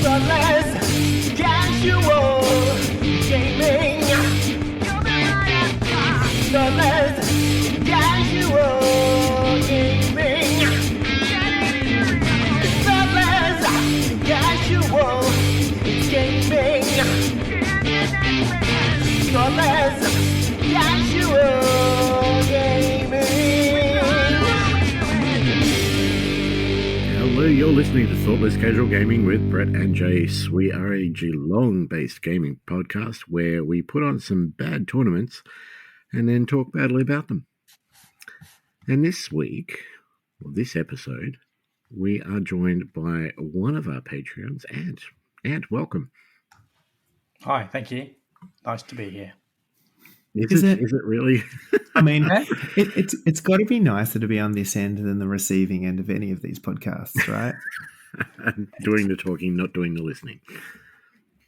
Thoughtless, casual gaming. Thoughtless, casual gaming. Thoughtless, casual gaming. Thoughtless, casual gaming. Hello, you're listening to Thoughtless Casual Gaming with Brett and Jace. We are a Geelong-based gaming podcast where we put on some bad tournaments and then talk badly about them. And this week, or this episode, we are joined by one of our Patreons, Ant. Ant, welcome. Hi, thank you. Nice to be here. Is it really? I mean, it's got to be nicer to be on this end than the receiving end of any of these podcasts, right? Doing the talking, not doing the listening.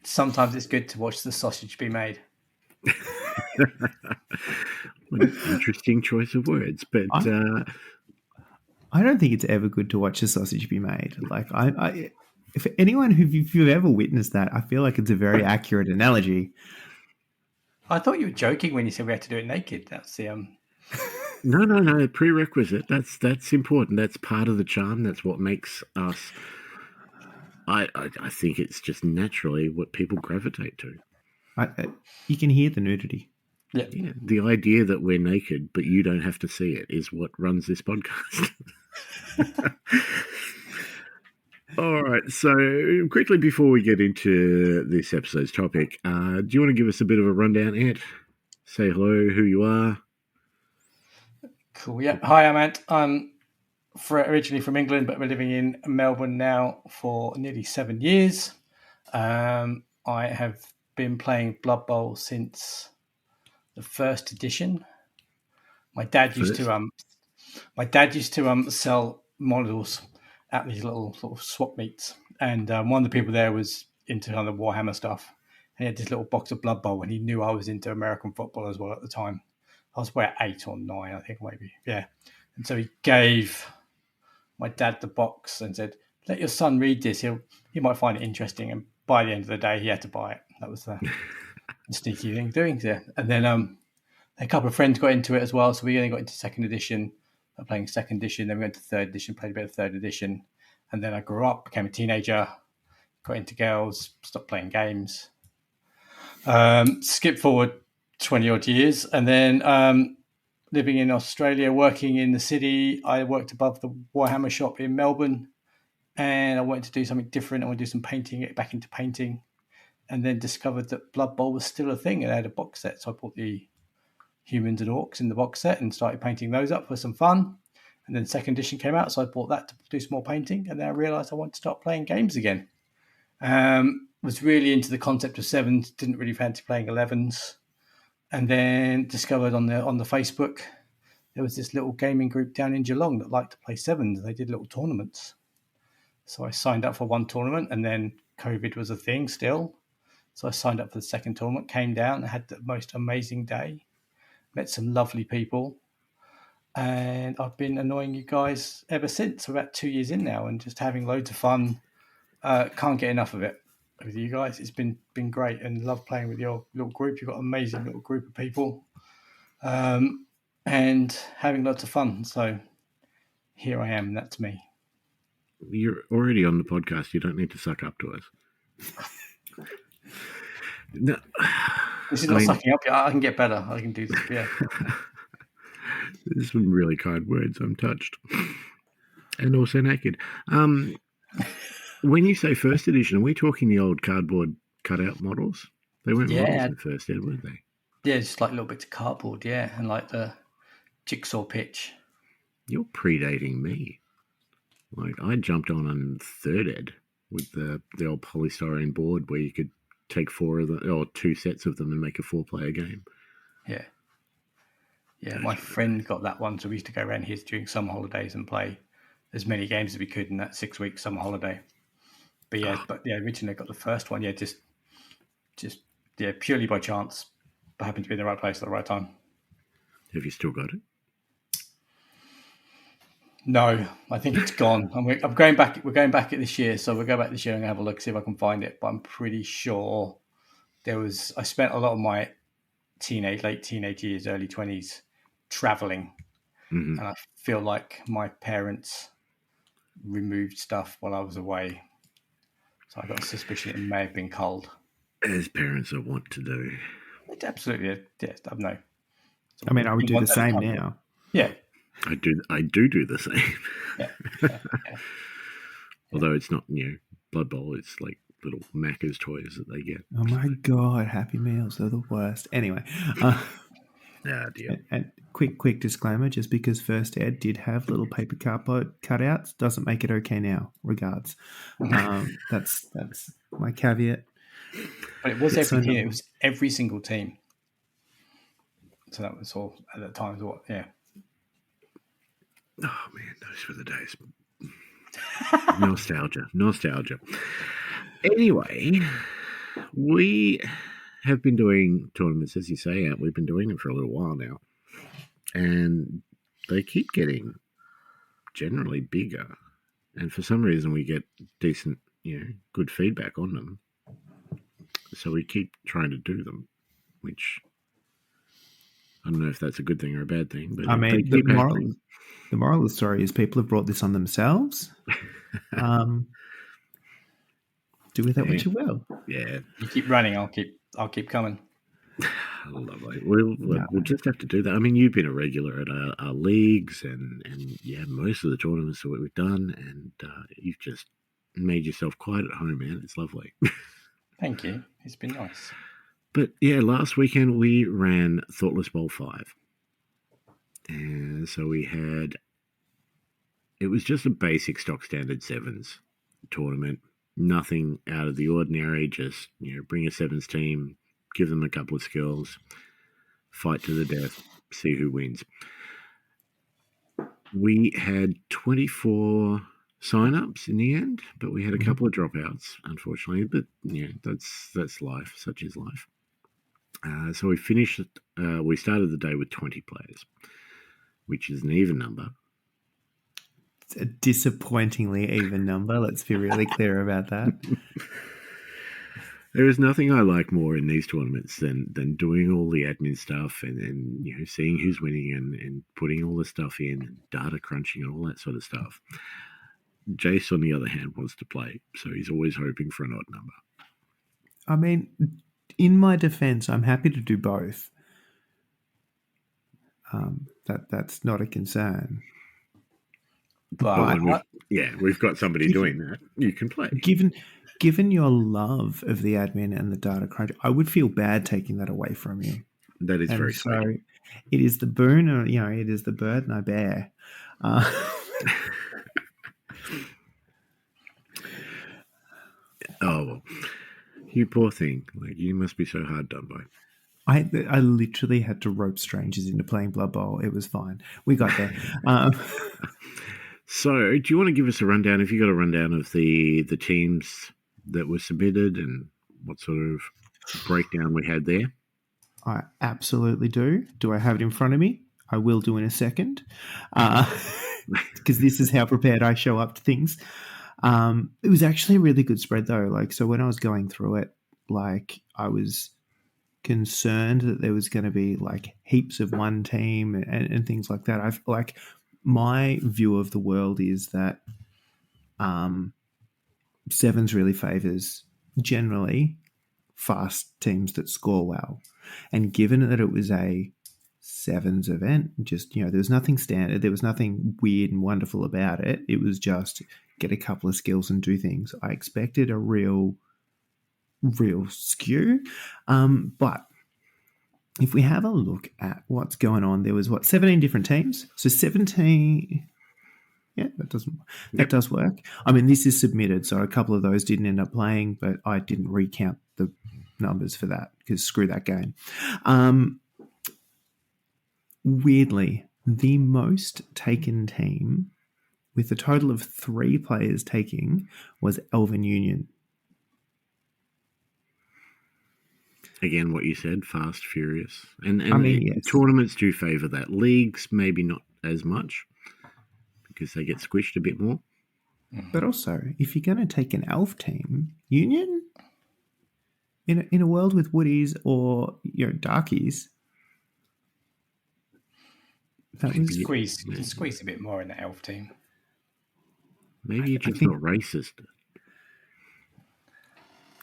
Sometimes it's good to watch the sausage be made. What an interesting choice of words, but I don't think it's ever good to watch a sausage be made. Like, if anyone if you've ever witnessed that, I feel like it's a very accurate analogy. I thought you were joking when you said we had to do it naked. That's the No. Prerequisite. That's important. That's part of the charm. That's what makes us. I think it's just naturally what people gravitate to. You can hear the nudity. Yeah. The idea that we're naked, but you don't have to see it, is what runs this podcast. All right. So quickly before we get into this episode's topic, do you want to give us a bit of a rundown, Ant? Say hello, who you are. Cool. Yeah. Hi, I'm Ant. I'm originally from England, but we're living in Melbourne now for nearly 7 years. I have been playing Blood Bowl since the first edition. My dad used to sell models at these little sort of swap meets, and one of the people there was into kind of Warhammer stuff, and he had this little box of Blood Bowl, and he knew I was into American football as well at the time. I was about 8 or 9, I think, maybe. Yeah. And so he gave my dad the box and said, let your son read this. He might find it interesting. And by the end of the day, he had to buy it. That was the sneaky thing doing there. And then a couple of friends got into it as well. So we only got into second edition, playing second edition. Then we went to third edition, played a bit of third edition. And then I grew up, became a teenager, got into girls, stopped playing games. Skip forward 20 odd years. And then living in Australia, working in the city, I worked above the Warhammer shop in Melbourne, and I wanted to do something different. I wanted to do some painting, get back into painting, and then discovered that Blood Bowl was still a thing, and I had a box set. So I bought the humans and orcs in the box set and started painting those up for some fun. And then second edition came out, so I bought that to do some more painting, and then I realised I wanted to start playing games again. Was really into the concept of sevens, didn't really fancy playing 11s. And then discovered on the Facebook, there was this little gaming group down in Geelong that liked to play sevens. They did little tournaments. So I signed up for one tournament, and then COVID was a thing still. So I signed up for the second tournament, came down, had the most amazing day, met some lovely people. And I've been annoying you guys ever since. We're about 2 years in now and just having loads of fun. Can't get enough of it with you guys. It's been great, and love playing with your little group. You've got an amazing little group of people, and having lots of fun. So here I am. That's me. You're already on the podcast. You don't need to suck up to us. No, this is not sucking up. I can get better. I can do this. Yeah. There's some really kind words. I'm touched, and also naked. When you say first edition, are we talking the old cardboard cutout models? They weren't models in first ed, weren't they? Yeah, just like little bits of cardboard, yeah, and like the jigsaw pitch. You're predating me. Like, I jumped on third ed with the old polystyrene board where you could take 4 of them, or 2 sets of them, and make a 4-player game. Yeah. Yeah, my friend got that one, so we used to go around here during summer holidays and play as many games as we could in that 6-week summer holiday. But originally I got the first one, just purely by chance, but happened to be in the right place at the right time. Have you still got it? No, I think it's gone. I'm going back. We're going back it this year, so we'll go back this year and have a look, see if I can find it. But I'm pretty sure I spent a lot of my late teenage years, early 20s traveling, Mhm. and I feel like my parents removed stuff while I was away. So I got a suspicion it may have been culled. As parents are wont to do. It absolutely, yes, I know. I mean, I would do the same now. Yeah, I do the same. yeah. Although it's not, Blood Bowl, it's like little Macca's toys that they get. Oh my God, Happy Meals, they're the worst. Anyway, Dear. and quick disclaimer, just because First Ed did have little paper cardboard cutouts doesn't make it okay now. Regards. That's my caveat. But it was It's every team. so It was every single team. So that was all at that time. Yeah. Oh man, those were the days. Nostalgia. Anyway, we have been doing tournaments, as you say, and we've been doing them for a little while now, and they keep getting generally bigger. And for some reason, we get decent, good feedback on them. So we keep trying to do them, which I don't know if that's a good thing or a bad thing. But I mean, the moral of the story is people have brought this on themselves. Do with that what you will. Yeah. You keep running, I'll keep coming. Lovely. We'll just have to do that. I mean, you've been a regular at our leagues and most of the tournaments that we've done, and you've just made yourself quite at home, man. It's lovely. Thank you. It's been nice. But yeah, last weekend we ran Thoughtless Bowl 5. And so it was just a basic stock standard sevens tournament. Nothing out of the ordinary, just, bring a sevens team, give them a couple of skills, fight to the death, see who wins. We had 24 sign-ups in the end, but we had a couple of dropouts, unfortunately. But that's life. Such is life. So we finished. We started the day with 20 players, which is an even number. It's a disappointingly even number. Let's be really clear about that. There is nothing I like more in these tournaments than doing all the admin stuff and seeing who's winning and putting all the stuff in, and data crunching and all that sort of stuff. Jace, on the other hand, wants to play, so he's always hoping for an odd number. I mean, in my defense, I'm happy to do both. That's not a concern. But we've got somebody doing that. You can play. Given your love of the admin and the data crunch, I would feel bad taking that away from you. That is very sweet. It is the boon, or it is the burden I bear. Oh, well, you poor thing. Like, you must be so hard done by. I literally had to rope strangers into playing Blood Bowl. It was fine. We got there. So, do you want to give us a rundown? Have you got a rundown of the teams that were submitted and what sort of breakdown we had there? I absolutely do. Do I have it in front of me? I will do in a second, because this is how prepared I show up to things. It was actually a really good spread, though. So when I was going through it, I was concerned that there was going to be heaps of one team and things like that. My view of the world is that sevens really favors generally fast teams that score well. And given that it was a sevens event, just, there was nothing standard, there was nothing weird and wonderful about it. It was just get a couple of skills and do things. I expected a real skew. But if we have a look at what's going on, there was 17 different teams. So 17, yeah, that does work. I mean, this is submitted, so a couple of those didn't end up playing, but I didn't recount the numbers for that because screw that game. Weirdly, the most taken team with a total of 3 players taking was Elven Union. Again, what you said, fast, furious. And I mean, yes. Tournaments do favour that. Leagues, maybe not as much, because they get squished a bit more. But also, if you're going to take an elf team, Union, in a world with woodies or darkies, that was You can squeeze a bit more in the elf team. Maybe you're just not racist.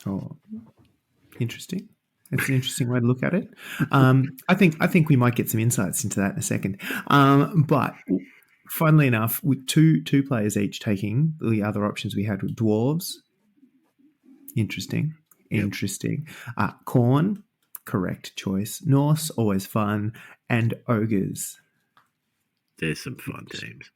Oh, interesting. That's an interesting way to look at it. I think we might get some insights into that in a second. But funnily enough, with two players each taking, the other options we had were dwarves. Interesting. Corn, correct choice. Norse, always fun. And ogres. There's some fun teams.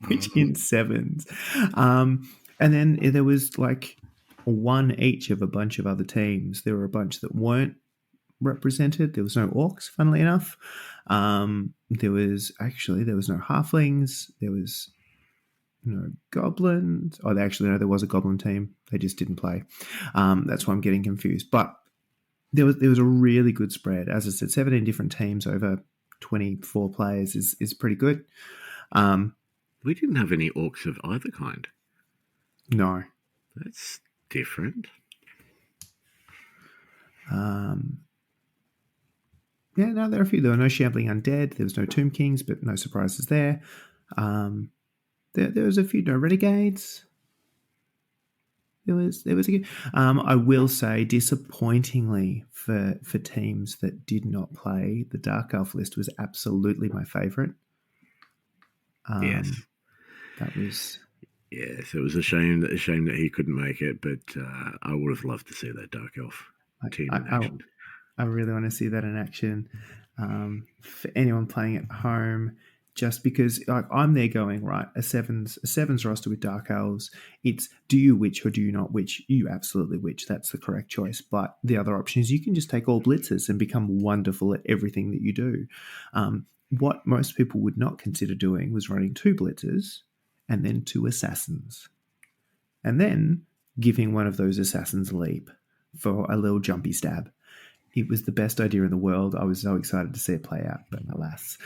Which in sevens. And then there was like one each of a bunch of other teams. There were a bunch that weren't represented. There was no orcs, funnily enough. There was no halflings. There was no goblins. Oh, there was a goblin team. They just didn't play. That's why I'm getting confused. But there was a really good spread. As I said, 17 different teams over 24 players is pretty good. We didn't have any orcs of either kind. No. That's different. There are a few. There were no shambling undead. There was no tomb kings, but no surprises there. There was a few no renegades. There was a good. I will say, disappointingly for teams that did not play, the Dark Elf list was absolutely my favourite. Yes, that was. Yes, it was a shame that he couldn't make it, but I would have loved to see that Dark Elf team in action. I really want to see that in action. For anyone playing at home, just because I'm there going, right, a sevens roster with Dark Elves, it's do you witch or do you not witch? You absolutely witch. That's the correct choice. But the other option is you can just take all blitzers and become wonderful at everything that you do. What most people would not consider doing was running 2 blitzers and then 2 assassins. And then giving one of those assassins a leap for a little jumpy stab. It was the best idea in the world. I was so excited to see it play out, but alas.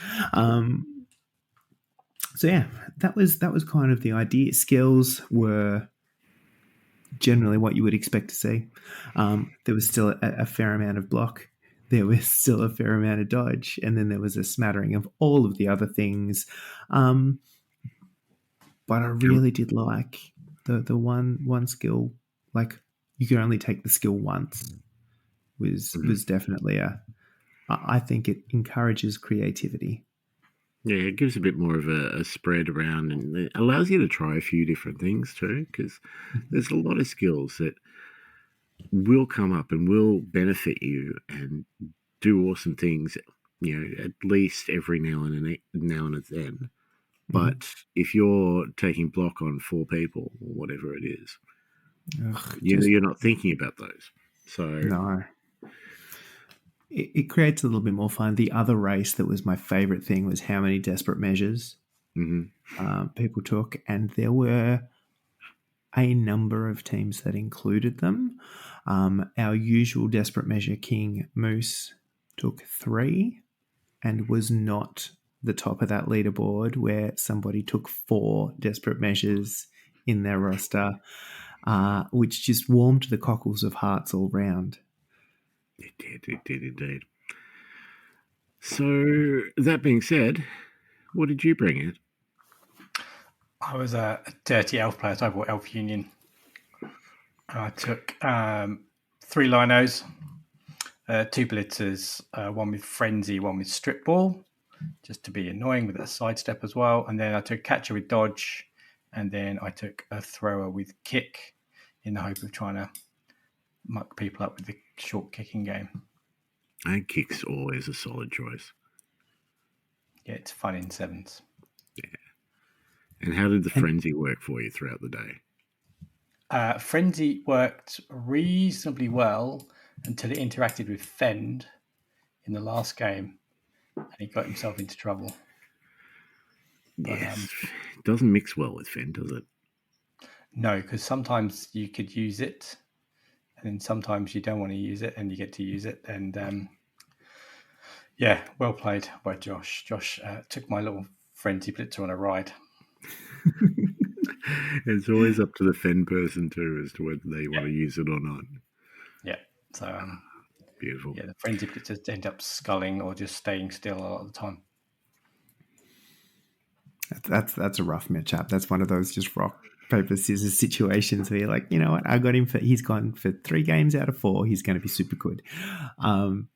So yeah, that was kind of the idea. Skills were generally what you would expect to see. There was still a fair amount of block. There was still a fair amount of dodge, and then there was a smattering of all of the other things. But I really did like the one skill. Like you could only take the skill once. Was definitely I think it encourages creativity. Yeah, it gives a bit more of a spread around, and it allows you to try a few different things too, because there's a lot of skills that will come up and will benefit you and do awesome things, at least every now and then. But if you're taking block on 4 people or whatever it is, you're not thinking about those. So no. It creates a little bit more fun. The other race that was my favourite thing was how many desperate measures people took, and there were a number of teams that included them. Our usual desperate measure king Moose took 3 and was not the top of that leaderboard where somebody took 4 desperate measures in their roster, which just warmed the cockles of hearts all round. It did indeed. So, that being said, what did you bring in? I was a dirty elf player, so I bought Elf Union. I took 3 linos, 2 blitzers, one with frenzy, one with strip ball, just to be annoying with a sidestep as well. And then I took catcher with dodge, and then I took a thrower with kick in the hope of trying to muck people up with the short kicking game. And kick's always a solid choice. Yeah, it's fun in sevens. Yeah. And how did the frenzy work for you throughout the day? Frenzy worked reasonably well until it interacted with Fend in the last game, and he got himself into trouble. Yes. It doesn't mix well with Fend, does it? No, because sometimes you could use it, and then sometimes you don't want to use it, and you get to use it. And well played by Josh. Josh took my little frenzy blitzer on a ride. It's always up to the Fen person too as to whether they want to use it or not. Yeah. So Beautiful. yeah, the frenzy blitzers end up sculling or just staying still a lot of the time. That's a rough matchup. That's one of those just rock paper scissors situations where you're like, you know what, I got him for. He's gone for 3 games out of 4. He's going to be super good. And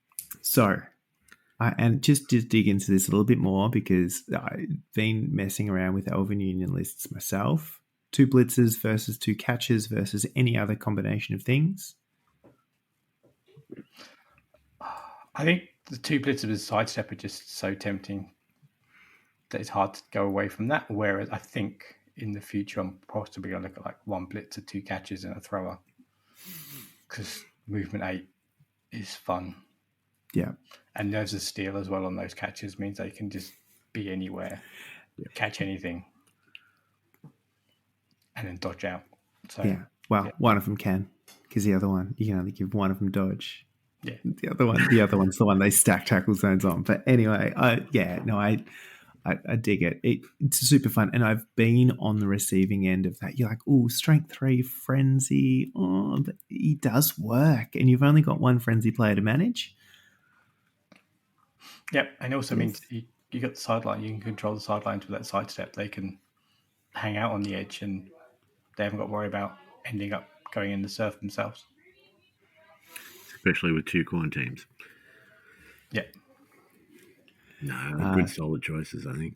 just to dig into this a little bit more, because I've been messing around with Elven Union lists myself. 2 blitzers versus 2 catches versus any other combination of things. I think the 2 blitzers with sidestep are just so tempting that it's hard to go away from that. Whereas I think in the future, I'm possibly going to look at like 1 blitzer, 2 catches, and a thrower, because movement 8 is fun. Yeah. And there's a steal as well on those catches, means they can just be anywhere, catch anything, and then dodge out. So yeah. Well, one of them can, because the other one, you can only give one of them dodge. Yeah. The other one's the one they stack tackle zones on. But anyway, I dig it. It's super fun. And I've been on the receiving end of that. You're like, oh, strength 3 frenzy. Oh, but he does work. And you've only got 1 frenzy player to manage. Yep. And it also means you got the sideline. You can control the sidelines with that sidestep. They can hang out on the edge and they haven't got to worry about ending up going in the surf themselves. Especially with 2 corn teams. Yeah. No, good solid choices, I think.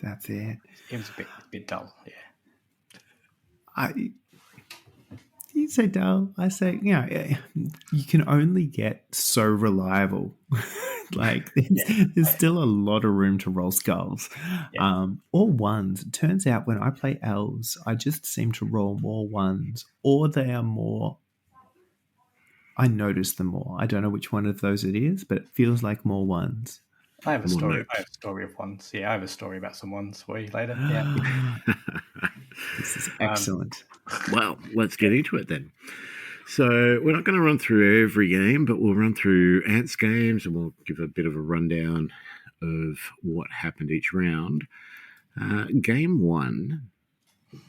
That's it. It was a bit dull, yeah. You say dull, I say, you can only get so reliable. Like, there's still a lot of room to roll skulls. Yeah. Or ones. It turns out when I play elves, I just seem to roll more ones, or they are more... I notice them more. I don't know which one of those it is, but it feels like more ones. I have a story. I have a story of ones. Yeah, I have a story about some ones for you later. Yeah. This is excellent. Well, let's get into it then. So we're not going to run through every game, but we'll run through Ants games and we'll give a bit of a rundown of what happened each round. Game 1,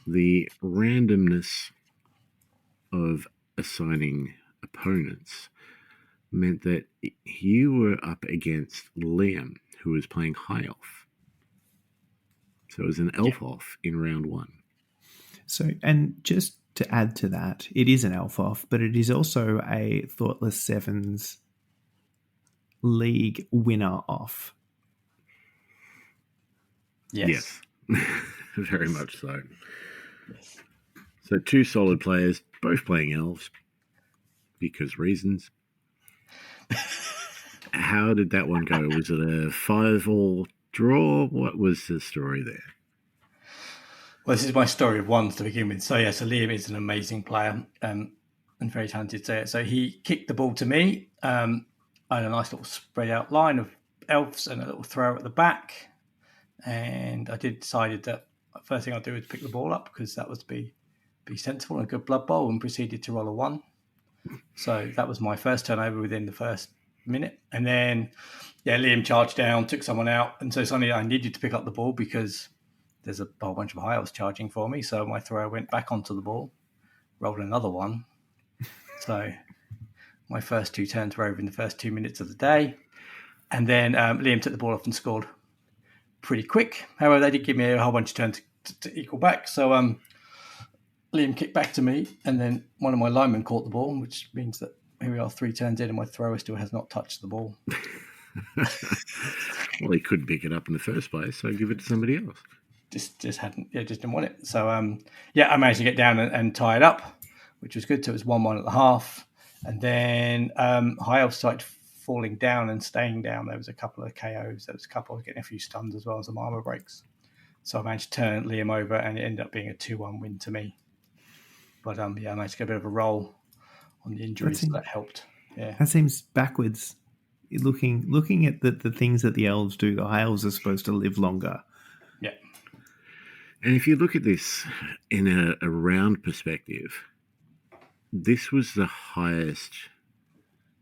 the randomness of assigning opponents meant that you were up against Liam, who was playing High Elf. So it was an Elf off in round 1. So, and just to add to that, it is an Elf off, but it is also a Thoughtless Sevens League winner off. Yes. Very much so. Yes. So 2 solid players, both playing elves, because reasons. How did that one go? Was it a 5-all draw? What was the story there? Well, this is my story of ones to begin with. So Liam is an amazing player and very talented. So he kicked the ball to me. I had a nice little spread out line of elves and a little throw at the back. And I decided that the first thing I'd do is pick the ball up, because that was be sensible and a good Blood Bowl, and proceeded to roll a 1. So that was my first turnover within the first minute. And then, Liam charged down, took someone out. And so suddenly I needed to pick up the ball because there's a whole bunch of high elves charging for me. So my thrower went back onto the ball, rolled another 1. So my first 2 turns were over in the first 2 minutes of the day. And then Liam took the ball off and scored pretty quick. However, they did give me a whole bunch of turns to equal back. So Liam kicked back to me, and then one of my linemen caught the ball, which means that here we are 3 turns in and my thrower still has not touched the ball. Well, he couldn't pick it up in the first place, so give it to somebody else. Just didn't want it. So I managed to get down and tie it up, which was good. So it was 1-1 at the half, and then High Elf started falling down and staying down. There was a couple of KOs. There was a couple of getting a few stuns as well as some armor breaks. So I managed to turn Liam over, and it ended up being a 2-1 win to me. But I managed to get a bit of a roll on the injuries, so that helped. Yeah, that seems backwards. Looking at the things that the elves do, the high elves are supposed to live longer. Yeah. And if you look at this in a round perspective, this was the highest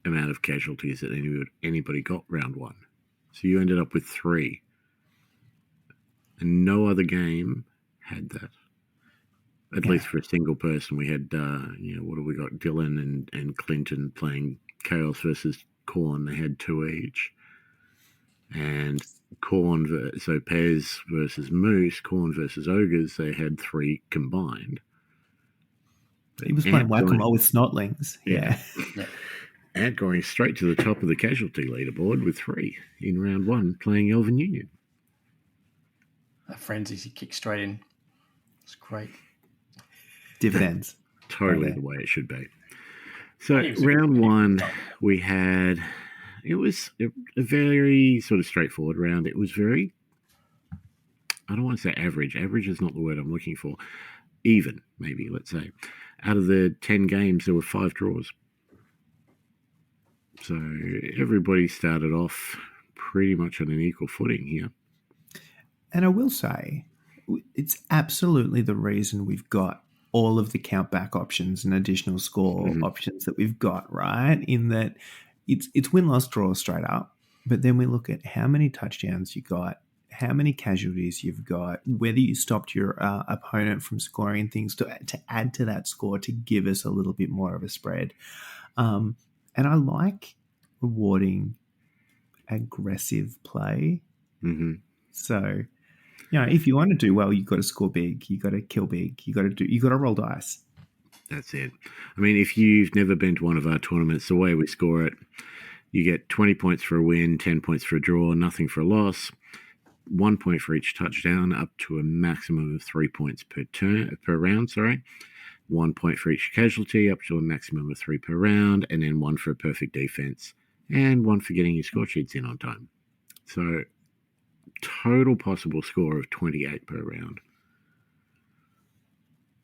amount of casualties that anybody got round 1. So you ended up with 3. And no other game had that. At least for a single person, we had, what have we got? Dylan and Clinton playing Chaos versus Korn. They had 2 each. And Korn, so Pez versus Moose, Korn versus Ogres, they had 3 combined. He was playing whack-a-mole with snotlings. Yeah. Ant going straight to the top of the casualty leaderboard with 3 in round 1, playing Elven Union. That frenzy, he kicked straight in. It's great. Dividends. Totally the way it should be. So round 1, we had, it was a very sort of straightforward round. It was very, I don't want to say average. Average is not the word I'm looking for. Even, maybe, let's say. Out of the 10 games, there were 5 draws. So everybody started off pretty much on an equal footing here. And I will say, it's absolutely the reason we've got all of the count back options and additional score options that we've got, right? In that it's win-loss draw straight up, but then we look at how many touchdowns you got, how many casualties you've got, whether you stopped your opponent from scoring things to add to that score to give us a little bit more of a spread. And I like rewarding aggressive play. Mm-hmm. So, if you want to do well, you've got to score big. You got to kill big. You got to roll dice. That's it. I mean, if you've never been to one of our tournaments, the way we score it, you get 20 points for a win, 10 points for a draw, nothing for a loss, 1 point for each touchdown, up to a maximum of 3 points per round. 1 point for each casualty, up to a maximum of 3 per round, and then 1 for a perfect defense, and 1 for getting your score sheets in on time. So, total possible score of 28 per round.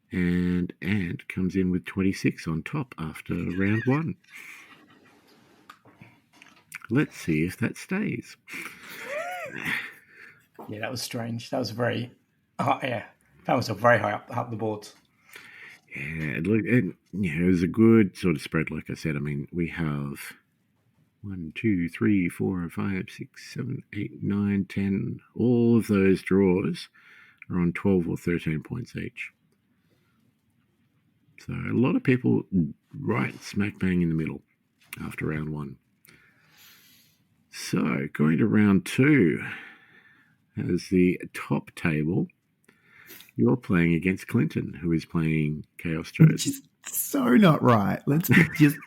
And Ant comes in with 26 on top after round 1. Let's see if that stays. Yeah, that was strange. That was very, that was a very high up the board. Yeah, it was a good sort of spread, like I said. I mean, we have 1, 2, 3, 4, 5, 6, 7, 8, 9, 10. All of those draws are on 12 or 13 points each. So a lot of people right smack bang in the middle after round 1. So going to round 2, as the top table, you're playing against Clinton, who is playing Chaos Joes. So not right. Let's just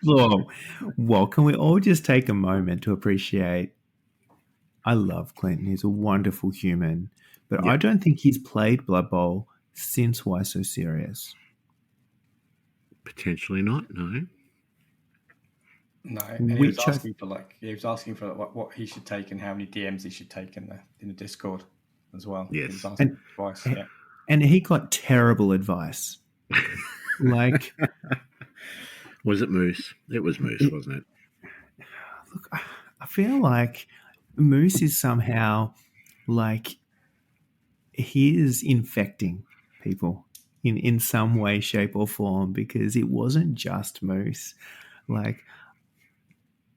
well, can we all just take a moment to appreciate? I love Clinton. He's a wonderful human, but I don't think he's played Blood Bowl since Why So Serious. Potentially not. No. No, and he was asking for what he should take and how many DMs he should take in the Discord as well. Yes, he was asking advice. Yeah, and he got terrible advice. Like, was it Moose? It was Moose, wasn't it? Look, I feel like Moose is somehow like he is infecting people in some way, shape, or form, because it wasn't just Moose. Like,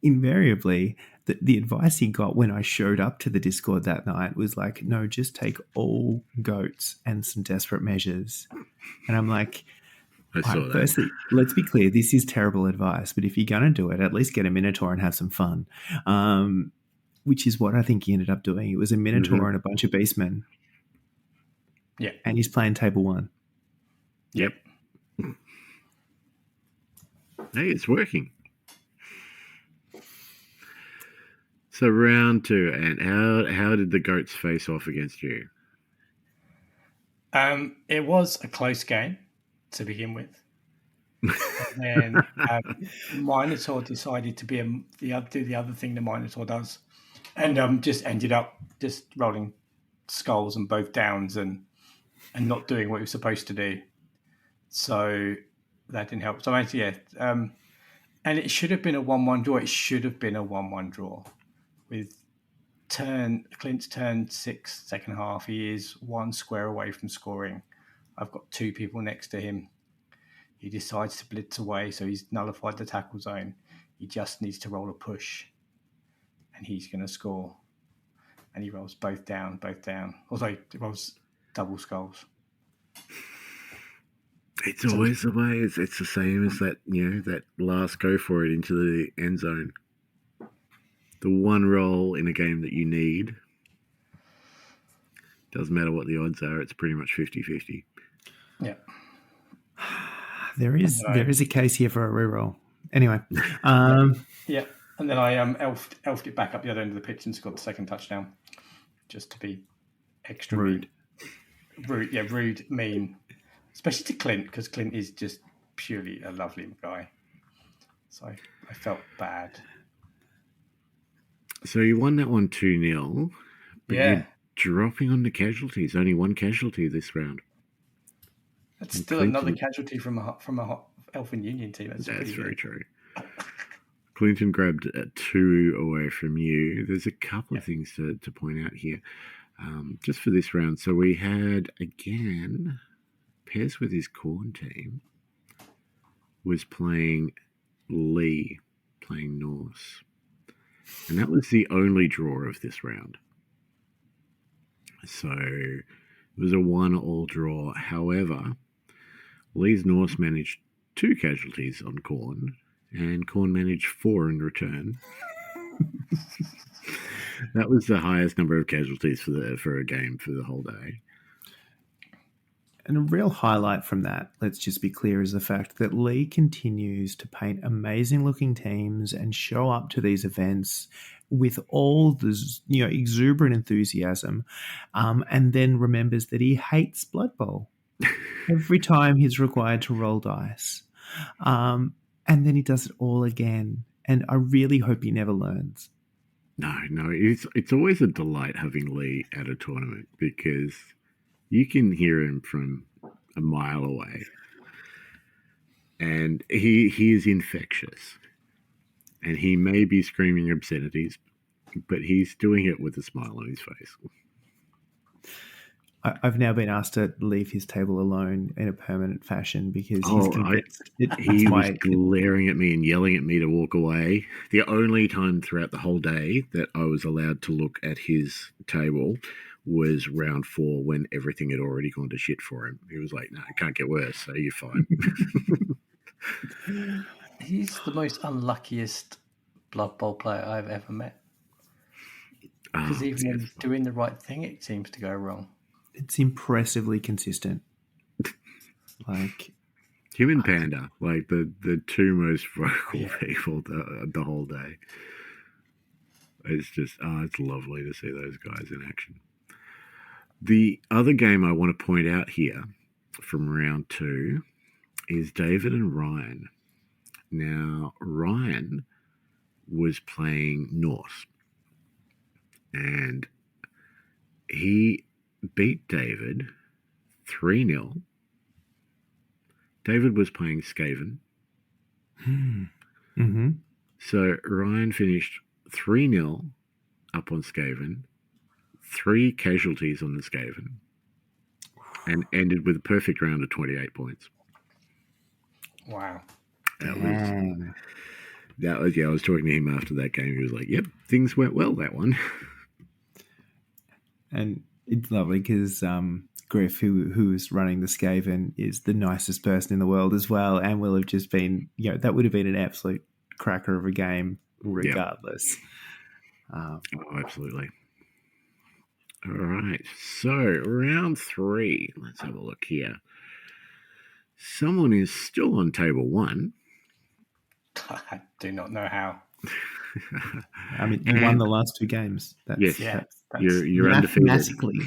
invariably, the advice he got when I showed up to the Discord that night was like, no, just take all goats and some desperate measures. And I'm like, firstly, let's be clear, this is terrible advice, but if you're going to do it, at least get a Minotaur and have some fun, which is what I think he ended up doing. It was a Minotaur and a bunch of beastmen. Yeah. And he's playing table 1. Yep. Hey, it's working. So round 2, and how did the goats face off against you? It was a close game to begin with. And then Minotaur decided to do the other thing the Minotaur does, and just ended up just rolling skulls and both downs and not doing what he was supposed to do. So that didn't help. So and it should have been a 1-1 draw. It should have been a 1-1 draw. With Clint's turn 6, second half, he is 1 square away from scoring. I've got 2 people next to him. He decides to blitz away, so he's nullified the tackle zone. He just needs to roll a push, and he's going to score. And he rolls both down. Although he rolls double skulls. It's always the way. It's the same as that, that last go for it into the end zone. The one roll in a game that you need. Doesn't matter what the odds are. It's pretty much 50-50. Yeah. There is a case here for a reroll. Anyway. Yeah. And then I elfed it back up the other end of the pitch and scored the second touchdown. Just to be extra Rude. Rude, mean. Especially to Clint, because Clint is just purely a lovely guy. So I felt bad. So you won that one 2-0. But Yeah. you're dropping on the casualties. Only one casualty this round. That's still another casualty from a Elfin Union team. That's very true. Clinton grabbed 2 away from you. There's a couple of things to point out here, just for this round. So we had, again, Pez with his corn team was playing Lee, playing Norse. And that was the only draw of this round. So it was a 1-all draw. However, Lee's Norse managed 2 casualties on Corn, and Corn managed 4 in return. That was the highest number of casualties for a game for the whole day. And a real highlight from that, let's just be clear, is the fact that Lee continues to paint amazing-looking teams and show up to these events with all this, exuberant enthusiasm, and then remembers that he hates Blood Bowl every time he's required to roll dice. And then he does it all again. And I really hope he never learns. No, it's always a delight having Lee at a tournament because you can hear him from a mile away. And he is infectious. And he may be screaming obscenities, but he's doing it with a smile on his face. I've now been asked to leave his table alone in a permanent fashion because he's convinced. He was glaring at me and yelling at me to walk away. The only time throughout the whole day that I was allowed to look at his table was round 4 when everything had already gone to shit for him. He was like, no, it can't get worse, so you're fine. He's the most unluckiest Blood Bowl player I've ever met. Because even when he's doing the right thing, it seems to go wrong. It's impressively consistent. Like him and Panda, like the 2 most vocal people the whole day. It's just, it's lovely to see those guys in action. The other game I want to point out here from round 2 is David and Ryan. Now, Ryan was playing Norse, and he beat David 3-0. David was playing Skaven. Mm-hmm. So Ryan finished 3-0 up on Skaven, 3 casualties on the Skaven, and ended with a perfect round of 28 points. Wow. That was I was talking to him after that game. He was like, yep, things went well, that one. And it's lovely because Griff, who is running the Skaven, is the nicest person in the world as well, and will have just been, that would have been an absolute cracker of a game regardless. Yep. Absolutely. All right, so round 3. Let's have a look here. Someone is still on table 1. I do not know how. I mean, you won the last 2 games. Yes, that's you're undefeated. Mathematically.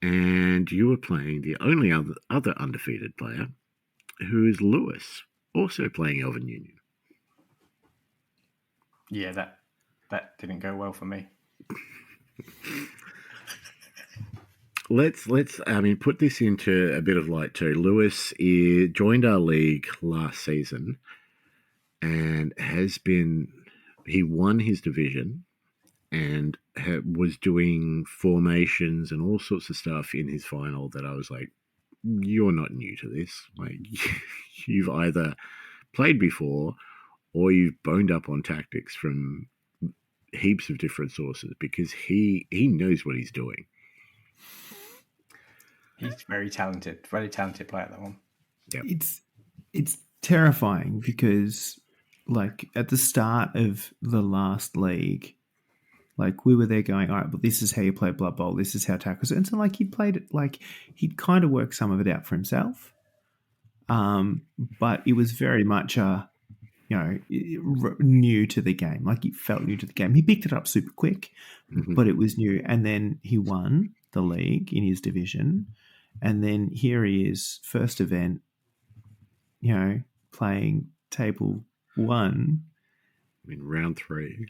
And you were playing the only other undefeated player, who is Lewis, also playing Elven Union. Yeah, that didn't go well for me. Let's put this into a bit of light too. Lewis joined our league last season and he won his division and was doing formations and all sorts of stuff in his final that I was like, you're not new to this. Like, you've either played before or you've boned up on tactics from heaps of different sources because he knows what he's doing. He's very talented player, that one. Yep. It's terrifying because, like, at the start of the last league, like, we were there going, all right, but this is how you play Blood Bowl. This is how tackles. And so, like, he played it, like, he'd kind of worked some of it out for himself. But it was very much new to the game. Like, it felt new to the game. He picked it up super quick, but it was new. And then he won the league in his division. And then here he is, first event, playing table 1. In round 3.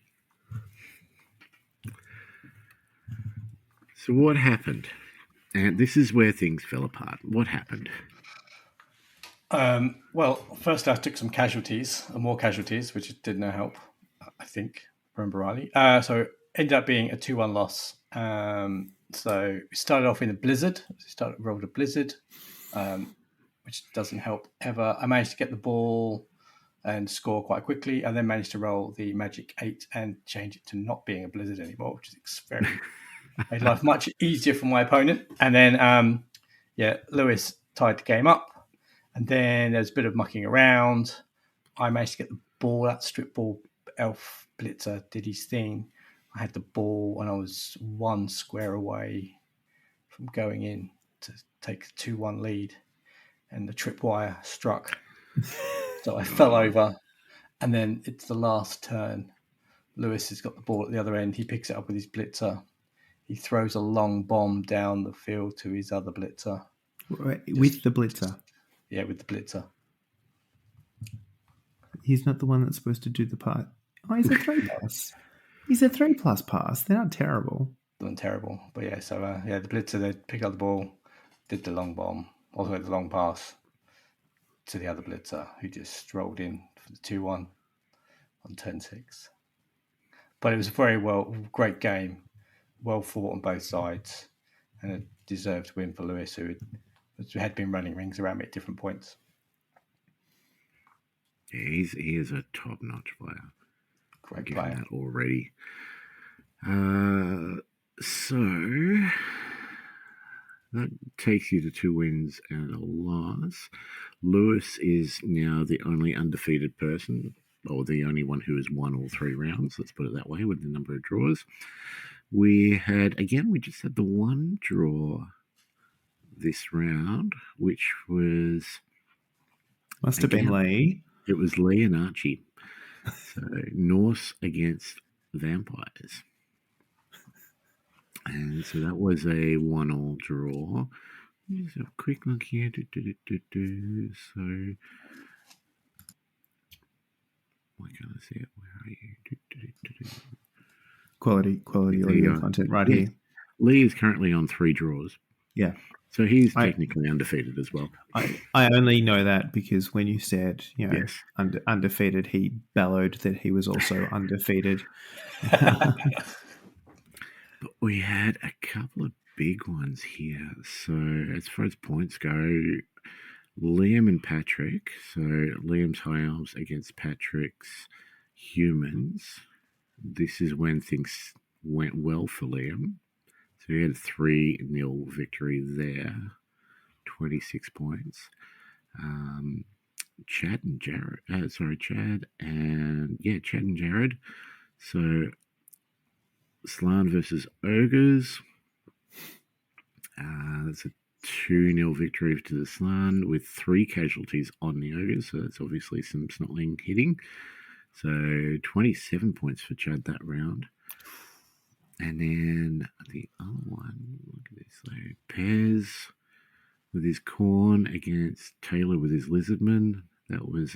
So what happened? And this is where things fell apart. What happened? Well, first I took some casualties, more casualties, which did no help, I think, remember rightly. So it ended up being a 2-1 loss. So we started off in a blizzard. Rolled a blizzard, which doesn't help ever. I managed to get the ball and score quite quickly, and then managed to roll the magic 8 and change it to not being a blizzard anymore, which is made life much easier for my opponent. And then, Lewis tied the game up. And then there's a bit of mucking around. I managed to get the ball. That strip ball elf blitzer did his thing. I had the ball and I was 1 square away from going in to take a 2-1 lead. And the tripwire struck. So I fell over. And then it's the last turn. Lewis has got the ball at the other end. He picks it up with his blitzer. He throws a long bomb down the field to his other blitzer. With the blitzer? Yeah, with the blitzer. He's not the one that's supposed to do the part. Oh, he's a 3+. He's a 3+ pass. They're not terrible. They're not terrible. But yeah, so the blitzer, they picked up the ball, did the long bomb, also had the long pass to the other blitzer, who just rolled in for the 2-1 on turn 6. But it was a great game, well fought on both sides, and a deserved win for Lewis, who had been running rings around me at different points. Yeah, he is a top-notch player. Great player. That already. So that takes you to 2 wins and a loss. Lewis is now the only undefeated person, or the only one who has won all 3 rounds. Let's put it that way, with the number of draws. We just had the 1 draw this round, which was... Must have been Lee. It was Lee and Archie. So Norse against vampires. And so that was a 1-1 draw. Just a quick look here. So why can't I see it? Where are you? Quality audio content right here. Lee is currently on 3 draws. Yeah. So he's technically undefeated as well. I only know that because when you said, yes, undefeated, he bellowed that he was also undefeated. But we had a couple of big ones here. So as far as points go, Liam and Patrick. So Liam's High Elves against Patrick's Humans. This is when things went well for Liam. So he had a 3-0 victory there, 26 points. Chad and Jared. So Slan versus Ogres. That's a 2-0 victory to the Slan with 3 casualties on the Ogres. So that's obviously some snotling hitting. So 27 points for Chad that round. And then the other one, look at this. So Pez with his Corn against Taylor with his Lizardman. That was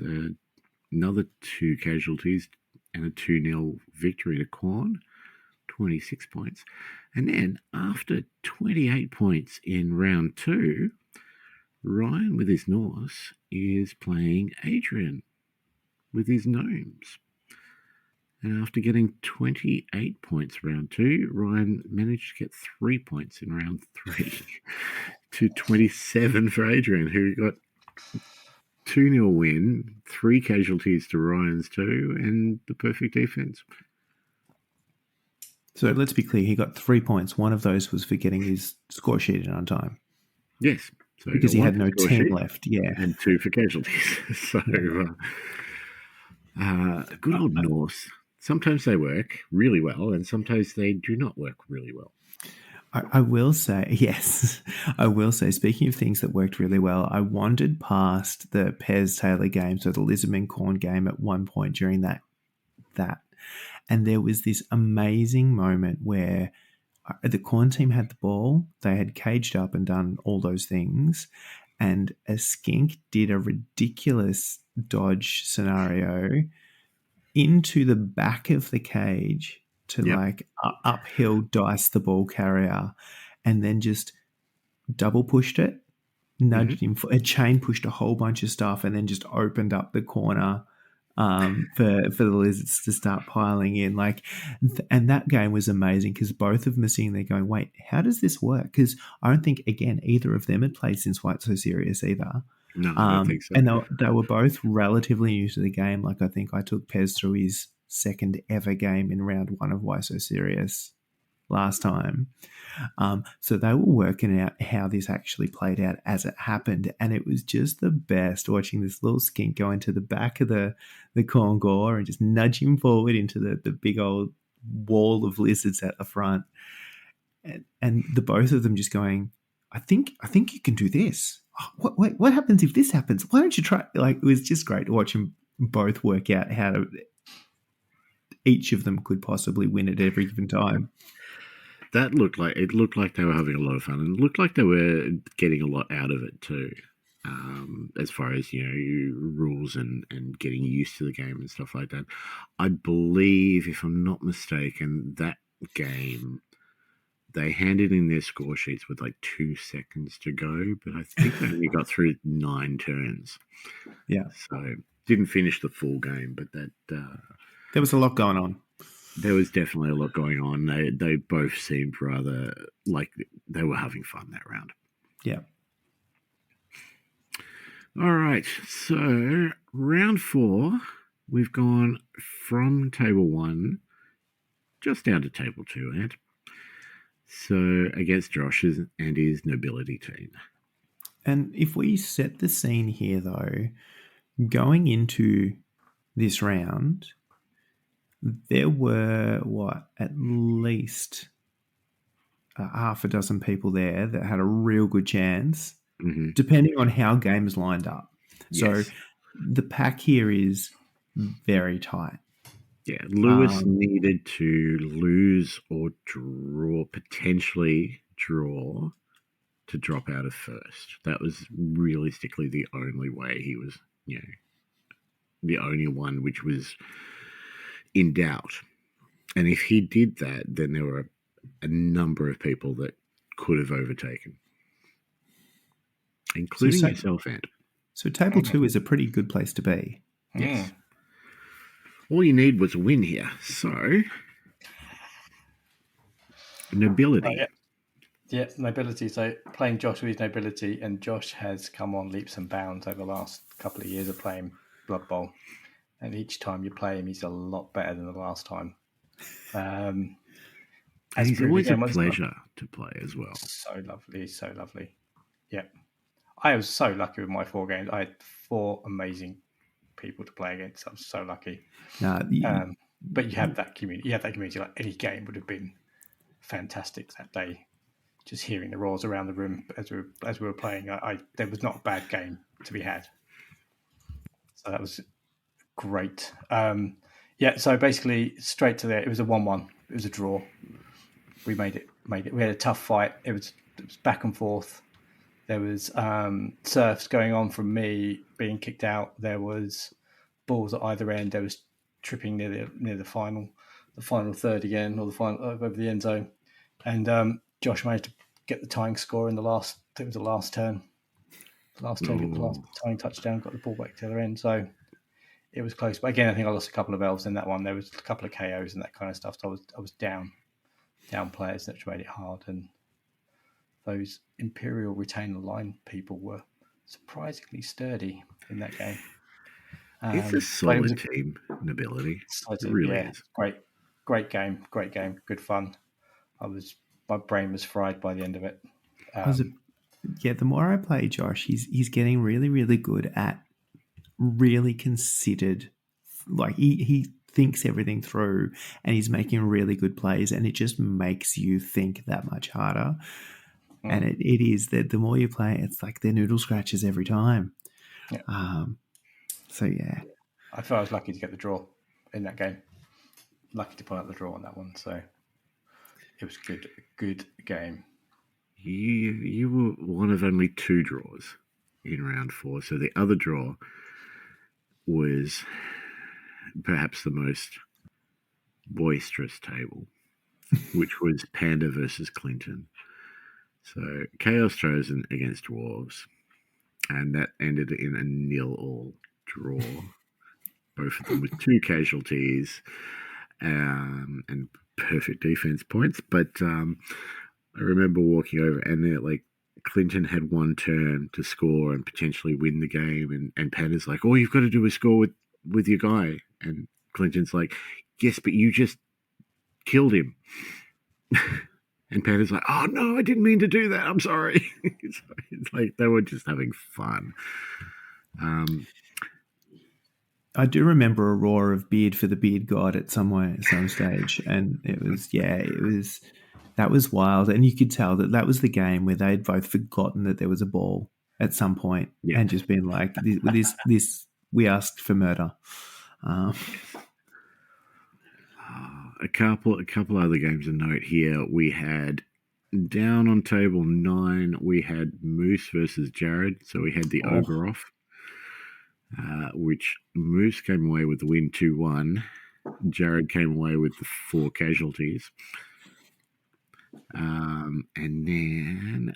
another 2 casualties and a 2-0 victory to Corn. 26 points. And then after 28 points in round 2, Ryan with his Norse is playing Adrian with his Gnomes. And after getting 28 points round 2, Ryan managed to get 3 points in round 3 to 27 for Adrian, who got 2-0 win, 3 casualties to Ryan's 2, and the perfect defense. So let's be clear, he got 3 points. One of those was for getting his score sheet in on time. Yes. So because he one had for no score team sheet left. Yeah. and 2 for casualties. So good old Norse. Sometimes they work really well, and sometimes they do not work really well. I will say, yes, I will say, speaking of things that worked really well, I wandered past the Pez Taylor game, so the Lizardman Corn game at one point during that. And there was this amazing moment where the Corn team had the ball, they had caged up and done all those things, and a skink did a ridiculous dodge scenario into the back of the cage to like uphill dice the ball carrier, and then just double pushed it, nudged him for a chain, pushed a whole bunch of stuff, and then just opened up the corner for the lizards to start piling in. Like, and that game was amazing because both of them are sitting there going, "Wait, how does this work?" Because I don't think again either of them had played since White So Serious either. No, I don't think so. And they were both relatively new to the game. Like I think I took Pez through his second ever game in round 1 of Why So Serious last time. So they were working out how this actually played out as it happened. And it was just the best watching this little skink go into the back of the corn gore and just nudge him forward into the big old wall of lizards at the front. And the both of them just going, I think you can do this. Oh, what happens if this happens? Why don't you try? Like, it was just great to watch them both work out how to, each of them could possibly win at every given time. That looked like they were having a lot of fun, and it looked like they were getting a lot out of it too, as far as rules and getting used to the game and stuff like that. I believe, if I'm not mistaken, that game they handed in their score sheets with like 2 seconds to go, but I think they only got through 9 turns. Yeah, so didn't finish the full game, but that there was a lot going on. There was definitely a lot going on. They both seemed rather like they were having fun that round. Yeah. All right. So round 4, we've gone from table 1 just down to table 2, Ant. So against Josh's and his nobility team. And if we set the scene here, though, going into this round, there were, at least half a dozen people there that had a real good chance, depending on how games lined up. Yes. So the pack here is very tight. Yeah, Lewis needed to lose or potentially draw to drop out of first. That was realistically the only way he was, the only one which was in doubt. And if he did that, then there were a number of people that could have overtaken, including yourself, Ant. So table 2 is a pretty good place to be. Yes. All you need was a win here. So, nobility. Yeah, nobility. So playing Josh with his nobility, and Josh has come on leaps and bounds over the last couple of years of playing Blood Bowl. And each time you play him, he's a lot better than the last time. And he's always a pleasure to play as well. So lovely. Yeah. I was so lucky with my 4 games. I had 4 amazing people to play against. I was so lucky. But you have that community. You have that community. Like, any game would have been fantastic that day. Just hearing the roars around the room as we were playing, there was not a bad game to be had. So that was great. So basically straight to there. It was a 1-1. It was a draw. We made it. We had a tough fight. It was back and forth. There was serfs going on from me being kicked out. There was balls at either end. There was tripping near the final third again, or the final over the end zone. And Josh managed to get the tying score in the last. I think it was the last turn. The last tying touchdown. Got the ball back to the other end. So it was close. But again, I think I lost a couple of elves in that one. There was a couple of KOs and that kind of stuff. So I was down players, which made it hard. And those Imperial Retainer line people were surprisingly sturdy in that game. It's a solid team, nobility. It really is. Great game, good fun. My brain was fried by the end of it. I was Yeah, the more I play Josh, he's getting really, really good at really considered. Like he thinks everything through, and he's making really good plays, and it just makes you think that much harder. And it is that the more you play, it's like they're noodle scratches every time. Yeah. So yeah, I felt I was lucky to get the draw in that game. Lucky to pull out the draw on that one. So it was a good game. You were one of only 2 draws in round 4. So the other draw was perhaps the most boisterous table, which was Panda versus Clinton. So Chaos Chosen against Dwarves, and that ended in a 0-all draw. Both of them with 2 casualties and perfect defense points. But I remember walking over, and like Clinton had 1 turn to score and potentially win the game, and Panda's like, "All you've got to do is score with your guy," and Clinton's like, "Yes, but you just killed him." And Panda's like, "Oh no, I didn't mean to do that. I'm sorry." It's like they were just having fun. I do remember a roar of beard for the beard god at some stage, and it was that was wild, and you could tell that was the game where they'd both forgotten that there was a ball at some point, and just been like, "This we asked for murder." A couple other games of note here. We had down on table 9, we had Moose versus Jared, so we had the ogre off. Which Moose came away with the win 2-1. Jared came away with the 4 casualties. And then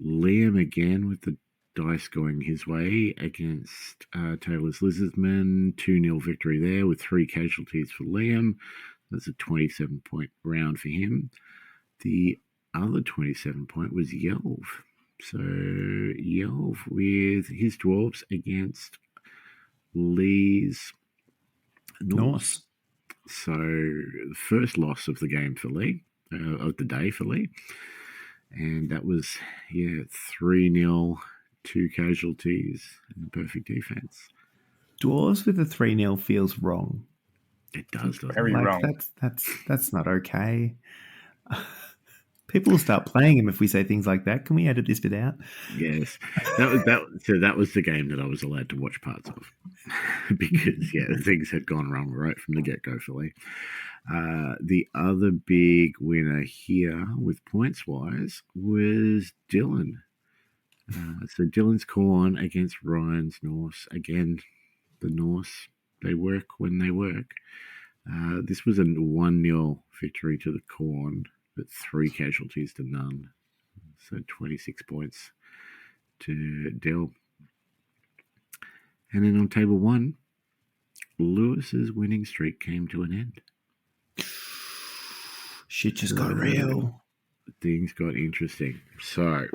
Liam again with the dice going his way against Taylor's Lizardman. 2-0 victory there with 3 casualties for Liam. That's a 27-point round for him. The other 27-point was Yelv. So Yelv with his dwarves against Lee's Norse. So the first loss of the game for Lee, of the day for Lee. And that was, 3-0, 2 casualties, and perfect defense. Dwarves with a 3-0 feels wrong. It does, doesn't Very it? wrong. That's not okay. People will start playing him if we say things like that. Can we edit this bit out? Yes, that was the game that I was allowed to watch parts of because things had gone wrong right from the get-go for Lee. The other big winner here with points wise was Dylan. So Dylan's Corn against Ryan's Norse. Again, the Norse, they work when they work. This was a 1-0 victory to the Corn, but 3 casualties to none. So 26 points to Dill. And then on table 1, Lewis's winning streak came to an end. Shit just got real. Things got interesting. So,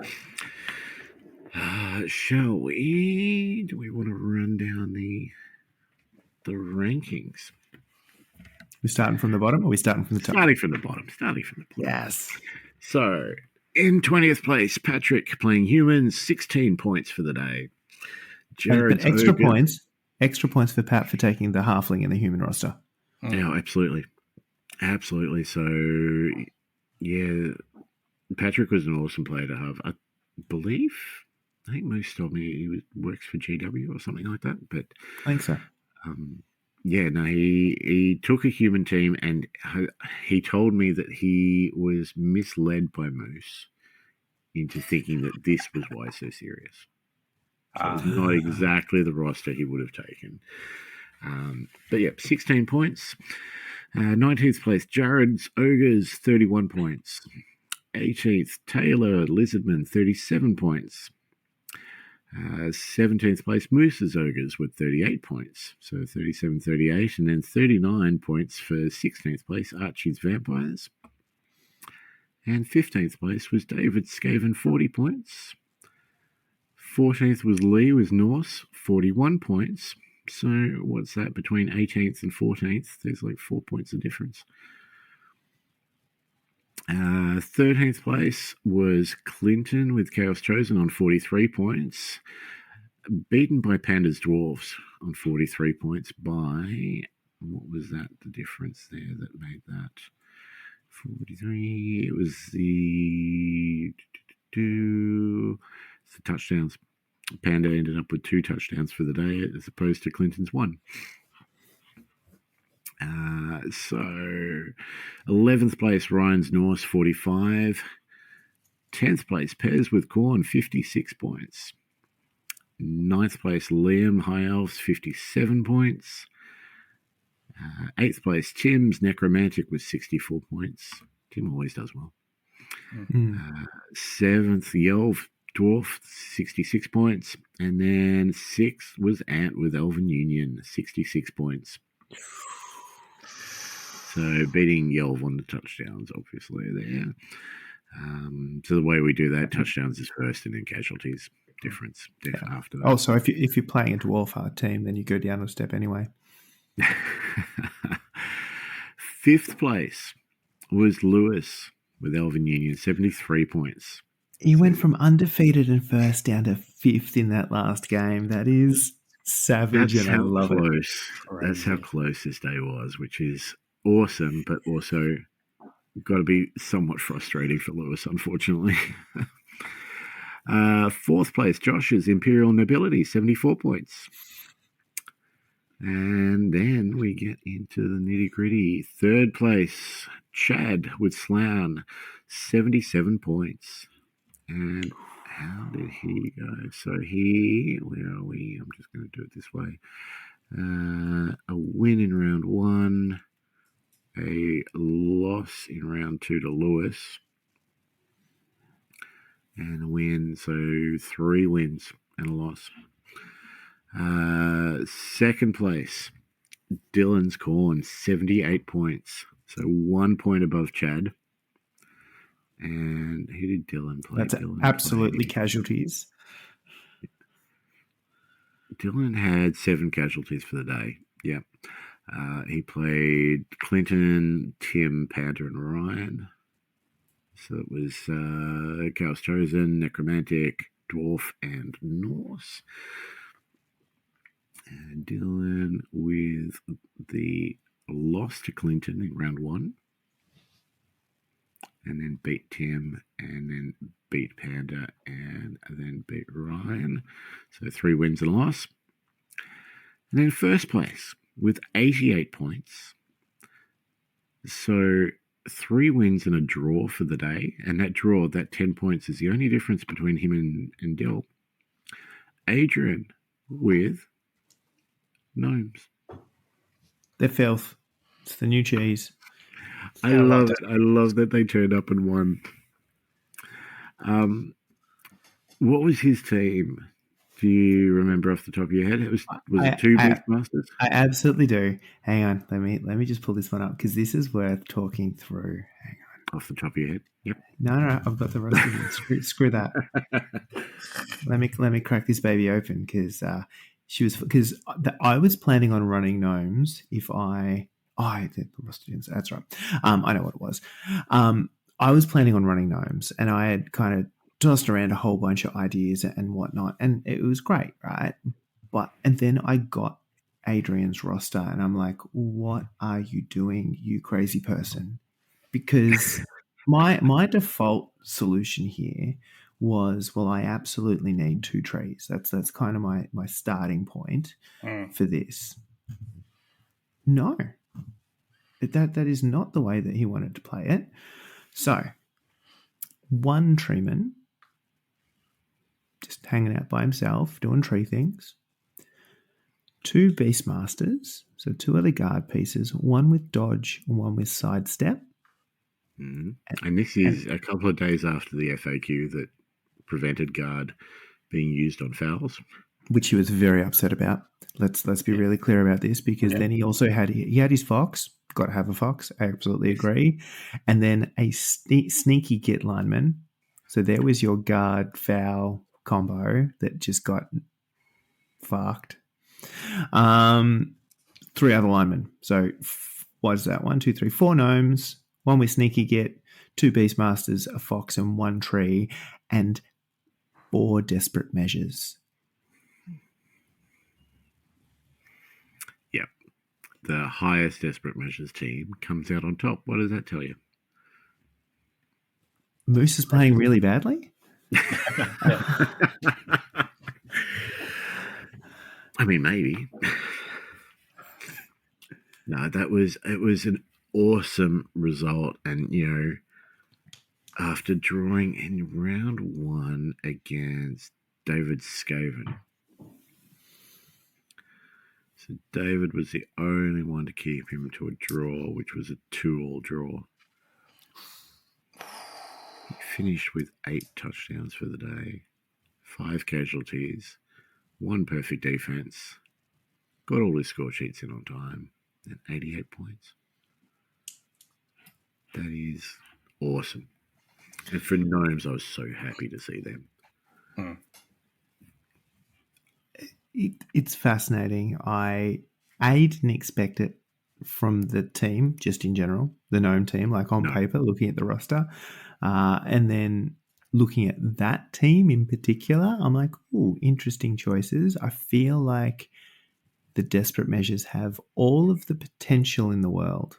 shall we? Do we want to run down the rankings? We starting from the bottom, or we starting from the top? Starting from the bottom. Yes. So, in 20th place, Patrick playing humans, 16 points for the day. But extra points for Pat for taking the halfling in the human roster. Yeah, absolutely. So, Patrick was an awesome player to have. I think Moose told me he works for GW or something like that. But I think so. He took a human team, and he told me that he was misled by Moose into thinking that this was why so serious. So it's not exactly the roster he would have taken. But 16 points. 19th place, Jared's Ogres, 31 points. 18th, Taylor Lizardman, 37 points. 17th place, Moose's Ogres with 38 points. So 37-38. And then 39 points for 16th place, Archie's Vampires. And 15th place was David Skaven, 40 points. 14th was Lee with Norse, 41 points. So what's that between 18th and 14th? There's like 4 points of difference. 13th place was Clinton with Chaos Chosen on 43 points, beaten by Panda's Dwarfs on 43 points by, what was that, the difference there that made that? 43, it was the touchdowns. Panda ended up with 2 touchdowns for the day as opposed to Clinton's 1. So 11th place, Ryan's Norse, 45. 10th place, Pez with Corn, 56 points. 9th place, Liam High Elves, 57 points. 8th place, Tim's Necromantic with 64 points. Tim always does well. 7th, Yelv Dwarf, 66 points. And then 6th was Ant with Elven Union, 66 points. So beating Yelv on the touchdowns, obviously, there. So the way we do that, touchdowns is first and then casualties difference after that. Oh, so if you're playing a Dwarf Heart team, then you go down a step anyway. 5th place was Lewis with Elven Union, 73 points. He went from undefeated and first down to 5th in that last game. That is savage, and I love it. That's how close this day was, which is awesome, but also got to be somewhat frustrating for Lewis, unfortunately. 4th place, Josh's Imperial Nobility, 74 points. And then we get into the nitty-gritty. 3rd place, Chad with Slough, 77 points. And how did he go? So where are we? I'm just going to do it this way. A win in round 1, a loss in round 2 to Lewis, and a win. So 3 wins and a loss. 2nd place, Dylan's Corn, 78 points. So 1 point above Chad. And who did Dylan play? That's absolutely casualties. Dylan had 7 casualties for the day. Yeah. He played Clinton, Tim, Panther, and Ryan. So it was Chaos Chosen, Necromantic, Dwarf, and Norse. And Dylan with the loss to Clinton in round 1. And then beat Tim, and then beat Panda, and then beat Ryan. So 3 wins and a loss. And then 1st place with 88 points. So 3 wins and a draw for the day. And that draw, that 10 points, is the only difference between him and Dill. Adrian with Gnomes. They're filth. It's the new cheese. I love it. I love that they turned up and won. What was his team? Do you remember off the top of your head? Was it 2 Beastmasters? I absolutely do. Hang on. Let me just pull this one up because this is worth talking through. Hang on. Off the top of your head? Yep. No, I've got the rest of it. Screw that. Let me crack this baby open because I was planning on running Gnomes if I. The Rostadians, that's right. I know what it was. I was planning on running Gnomes, and I had kind of tossed around a whole bunch of ideas and whatnot, and it was great, right? And then I got Adrian's roster, and I'm like, what are you doing, you crazy person? Because my default solution here was, well, I absolutely need 2 trees. That's kind of my starting point for this. No. That is not the way that he wanted to play it. So, 1 treeman, just hanging out by himself, doing tree things. 2 Beastmasters, so 2 other guard pieces, 1 with dodge and 1 with sidestep. Mm-hmm. And this is a couple of days after the FAQ that prevented guard being used on fouls. Which he was very upset about. Let's be really clear about this, because then he also had his fox. Got to have a fox. I absolutely agree. And then a sneaky git lineman. So there was your guard foul combo that just got fucked. 3 other linemen. So what is that? 1, 2, 3, 4 gnomes. 1 with sneaky git, 2 Beastmasters, a fox, and 1 tree, and 4 desperate measures. Yep. The highest desperate measures team comes out on top. What does that tell you? Moose is playing really badly? I mean, maybe. No, it was an awesome result. And, you know, after drawing in round 1 against David Scaven. So David was the only one to keep him to a draw, which was a 2-all draw. He finished with 8 touchdowns for the day, 5 casualties, 1 perfect defense, got all his score sheets in on time, and 88 points. That is awesome. And for Gnomes, I was so happy to see them. It's fascinating. I didn't expect it from the team, just in general, the Gnome team, like on paper, looking at the roster. And then looking at that team in particular, I'm like, oh, interesting choices. I feel like the desperate measures have all of the potential in the world,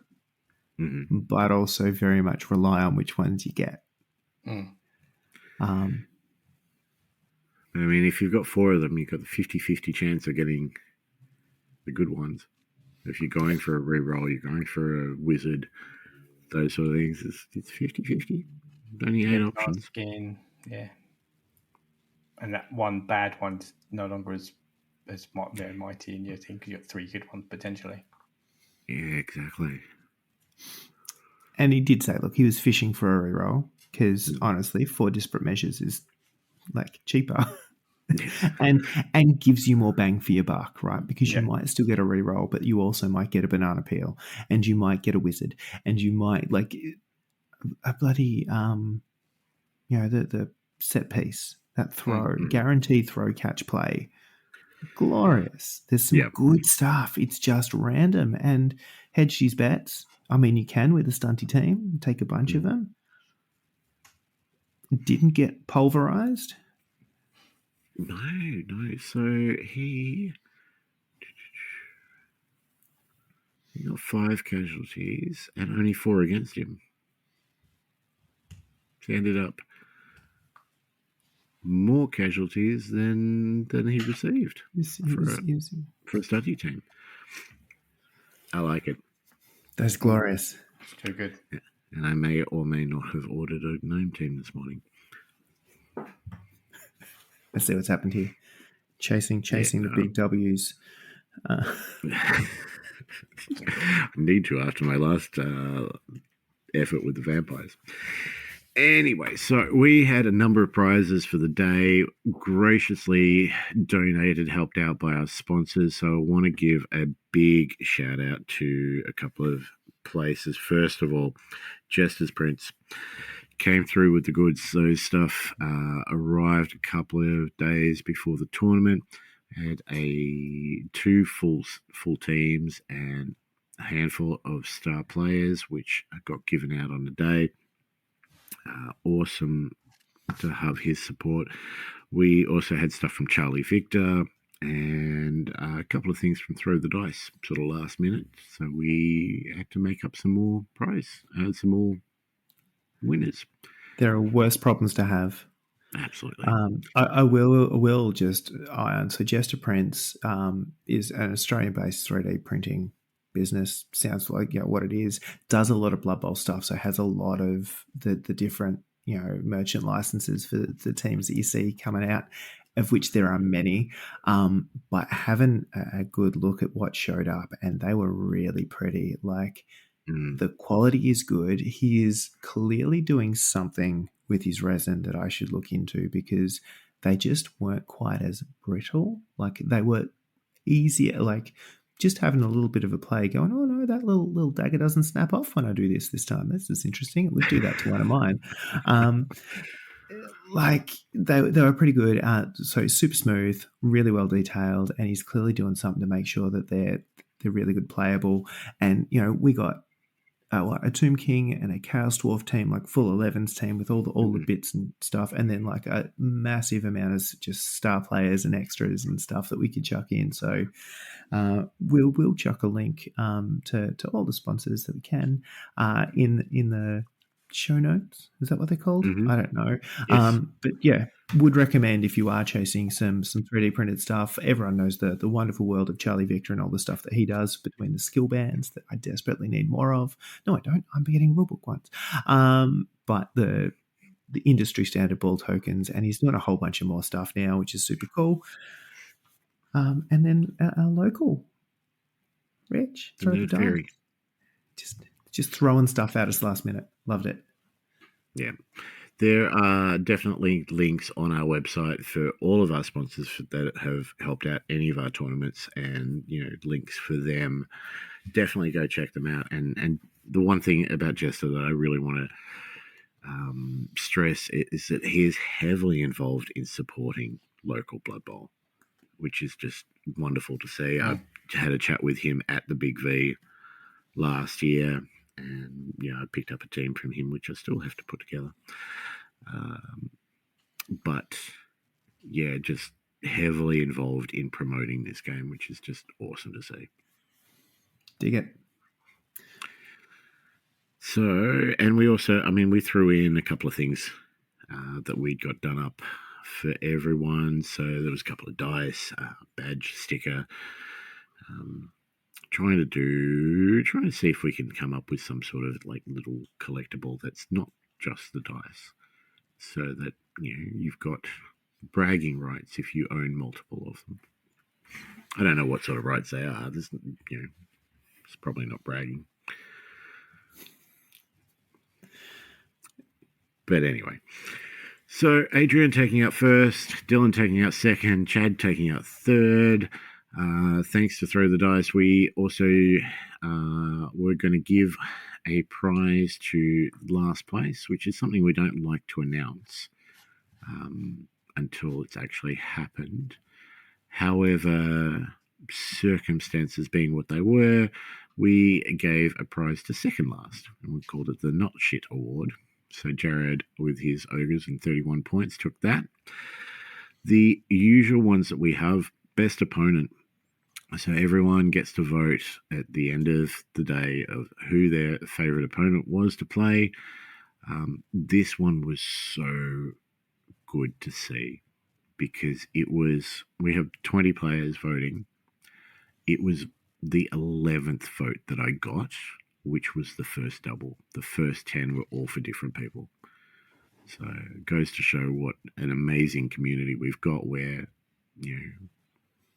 but also very much rely on which ones you get. I mean, if you've got 4 of them, you've got the 50-50 chance of getting the good ones. If you're going for a reroll, you're going for a wizard, those sort of things, it's 50-50. Only 8 options. Skin, yeah. And that one bad one's no longer as mighty in your team because you've got 3 good ones potentially. Yeah, exactly. And he did say, look, he was fishing for a reroll because honestly, 4 disparate measures is like cheaper and gives you more bang for your buck, right? Because you might still get a reroll, but you also might get a banana peel and you might get a wizard and you might like a bloody, the set piece, that throw, guaranteed throw catch play. Glorious. There's some good stuff. It's just random and hedge these bets. I mean, you can with a stunty team, take a bunch of them. Didn't get pulverized? No. So he got 5 casualties and only 4 against him. So he ended up more casualties than he received for a study team. I like it. That's glorious. It's too good. Yeah. And I may or may not have ordered a gnome team this morning. Let's see what's happened here. Chasing the big W's. I need to after my last effort with the vampires. Anyway, so we had a number of prizes for the day, graciously donated, helped out by our sponsors. So I want to give a big shout out to a couple of places. First of all, Jester Prints came through with the goods. Those stuff arrived a couple of days before the tournament. Had 2 full teams and a handful of star players, which got given out on the day. Awesome to have his support. We also had stuff from Charlie Victor and a couple of things from Throw the Dice, sort of last minute. So we had to make up some more some more winners. There are worse problems to have. Absolutely. I will just iron. So Jester Prints is an Australian-based 3D printing business. Sounds like what it is. Does a lot of Blood Bowl stuff. So has a lot of the different merchant licenses for the teams that you see coming out, of which there are many. But having a good look at what showed up, and they were really pretty. Like the quality is good. He is clearly doing something with his resin that I should look into because they just weren't quite as brittle. Like they were easier. Like just having a little bit of a play going, oh no, that little dagger doesn't snap off when I do this time. That's just interesting. It would do that to one of mine. Like they were pretty good. So super smooth, really well detailed, and he's clearly doing something to make sure that they're really good playable. And we got a Tomb King and a Chaos Dwarf team, like full 11s team with all the bits and stuff, and then like a massive amount of just star players and extras and stuff that we could chuck in. So we'll chuck a link to all the sponsors that we can in the show notes. Is that what they're called? I don't know. Yes. But yeah, would recommend if you are chasing some 3D printed stuff. Everyone knows the wonderful world of Charlie Victor and all the stuff that he does between the skill bands that I desperately need more of. No, I don't. I'm getting rulebook ones. But the industry standard ball tokens, and he's doing a whole bunch of more stuff now, which is super cool. And then our local Rich, throw the dice. Just throwing stuff at us last minute. Loved it. Yeah. There are definitely links on our website for all of our sponsors that have helped out any of our tournaments, and links for them. Definitely go check them out. And the one thing about Jester that I really want to stress is that he is heavily involved in supporting local Blood Bowl, which is just wonderful to see. I had a chat with him at the Big V last year, and I picked up a team from him, which I still have to put together. But yeah, just heavily involved in promoting this game, which is just awesome to see. Dig it. So, and we also, we threw in a couple of things that we'd got done up for everyone. So there was a couple of dice, badge, sticker, trying to see if we can come up with some sort of like little collectible that's not just the dice, so that you've got bragging rights if you own multiple of them. I don't know what sort of rights they are. There's, it's probably not bragging. But anyway, so Adrian taking out first, Dylan taking out second, Chad taking out third. Thanks to Throw the Dice, we also were going to give a prize to last place, which is something we don't like to announce until it's actually happened. However, circumstances being what they were, we gave a prize to second last, and we called it the Not Shit Award. So Jared, with his ogres and 31 points, took that. The usual ones that we have, best opponent. So everyone gets to vote at the end of the day of who their favourite opponent was to play. This one was so good to see because we have 20 players voting. It was the 11th vote that I got, which was the first double. The first 10 were all for different people. So it goes to show what an amazing community we've got where,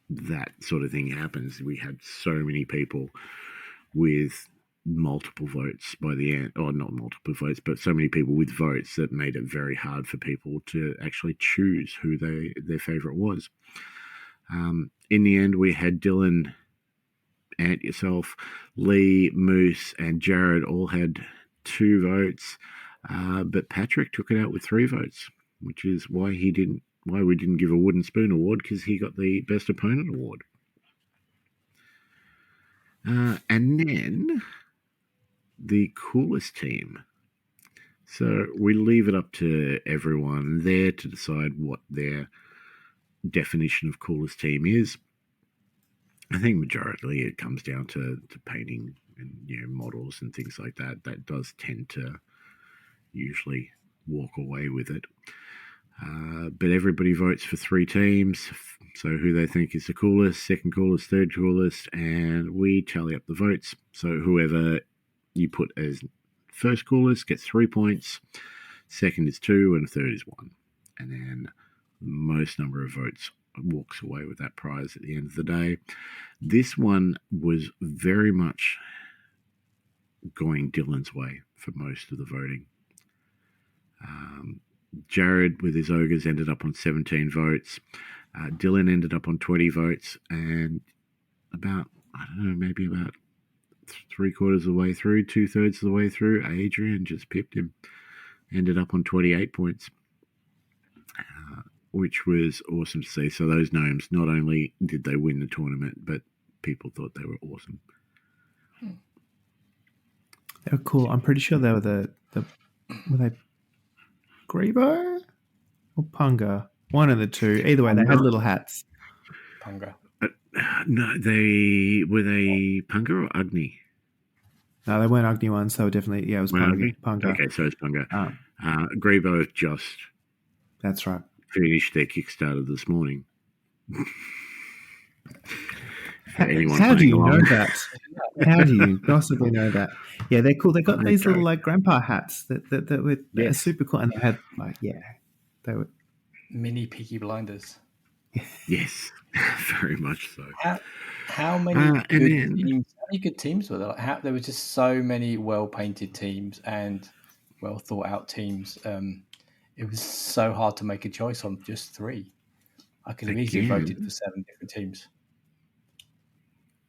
that sort of thing happens. We had so many people with multiple votes by the end, or not multiple votes, but so many people with votes that made it very hard for people to actually choose who their favourite was. In the end, we had Dylan, Ant, yourself, Lee, Moose, and Jared all had 2 votes, but Patrick took it out with 3 votes, which is why we didn't give a wooden spoon award, because he got the best opponent award. And then the coolest team. So we leave it up to everyone there to decide what their definition of coolest team is. I think majority it comes down to painting and models and things like that. That does tend to usually walk away with it. But everybody votes for 3 teams, so who they think is the coolest, second coolest, third coolest, and we tally up the votes. So whoever you put as first coolest gets 3 points, second is 2, and third is 1. And then the most number of votes walks away with that prize at the end of the day. This one was very much going Dylan's way for most of the voting. Jared, with his ogres, ended up on 17 votes. Dylan ended up on 20 votes, and maybe about 3/4 of the way through, 2/3 of the way through, Adrian just pipped him. Ended up on 28 points, which was awesome to see. So those gnomes, not only did they win the tournament, but people thought they were awesome. They were cool. I'm pretty sure they were the were they Grebo or Punga? One of the two. Either way, they had little hats. Punga. No, they Punga or Agni? No, they weren't Agni ones. They were definitely it was Punga. Okay, so it's Punga. Um, Grebo just that's right. finished their Kickstarter this morning. Anyone How do playing you along. know that? How do you possibly know that? Yeah, they're cool. They got these little like grandpa hats that were Yes. super cool, and they had they were Mini Peaky Blinders. Yes, very much so. How many good teams were there? Like there were just so many well-painted teams and well thought out teams. It was so hard to make a choice on just 3. I could have easily voted for 7 different teams.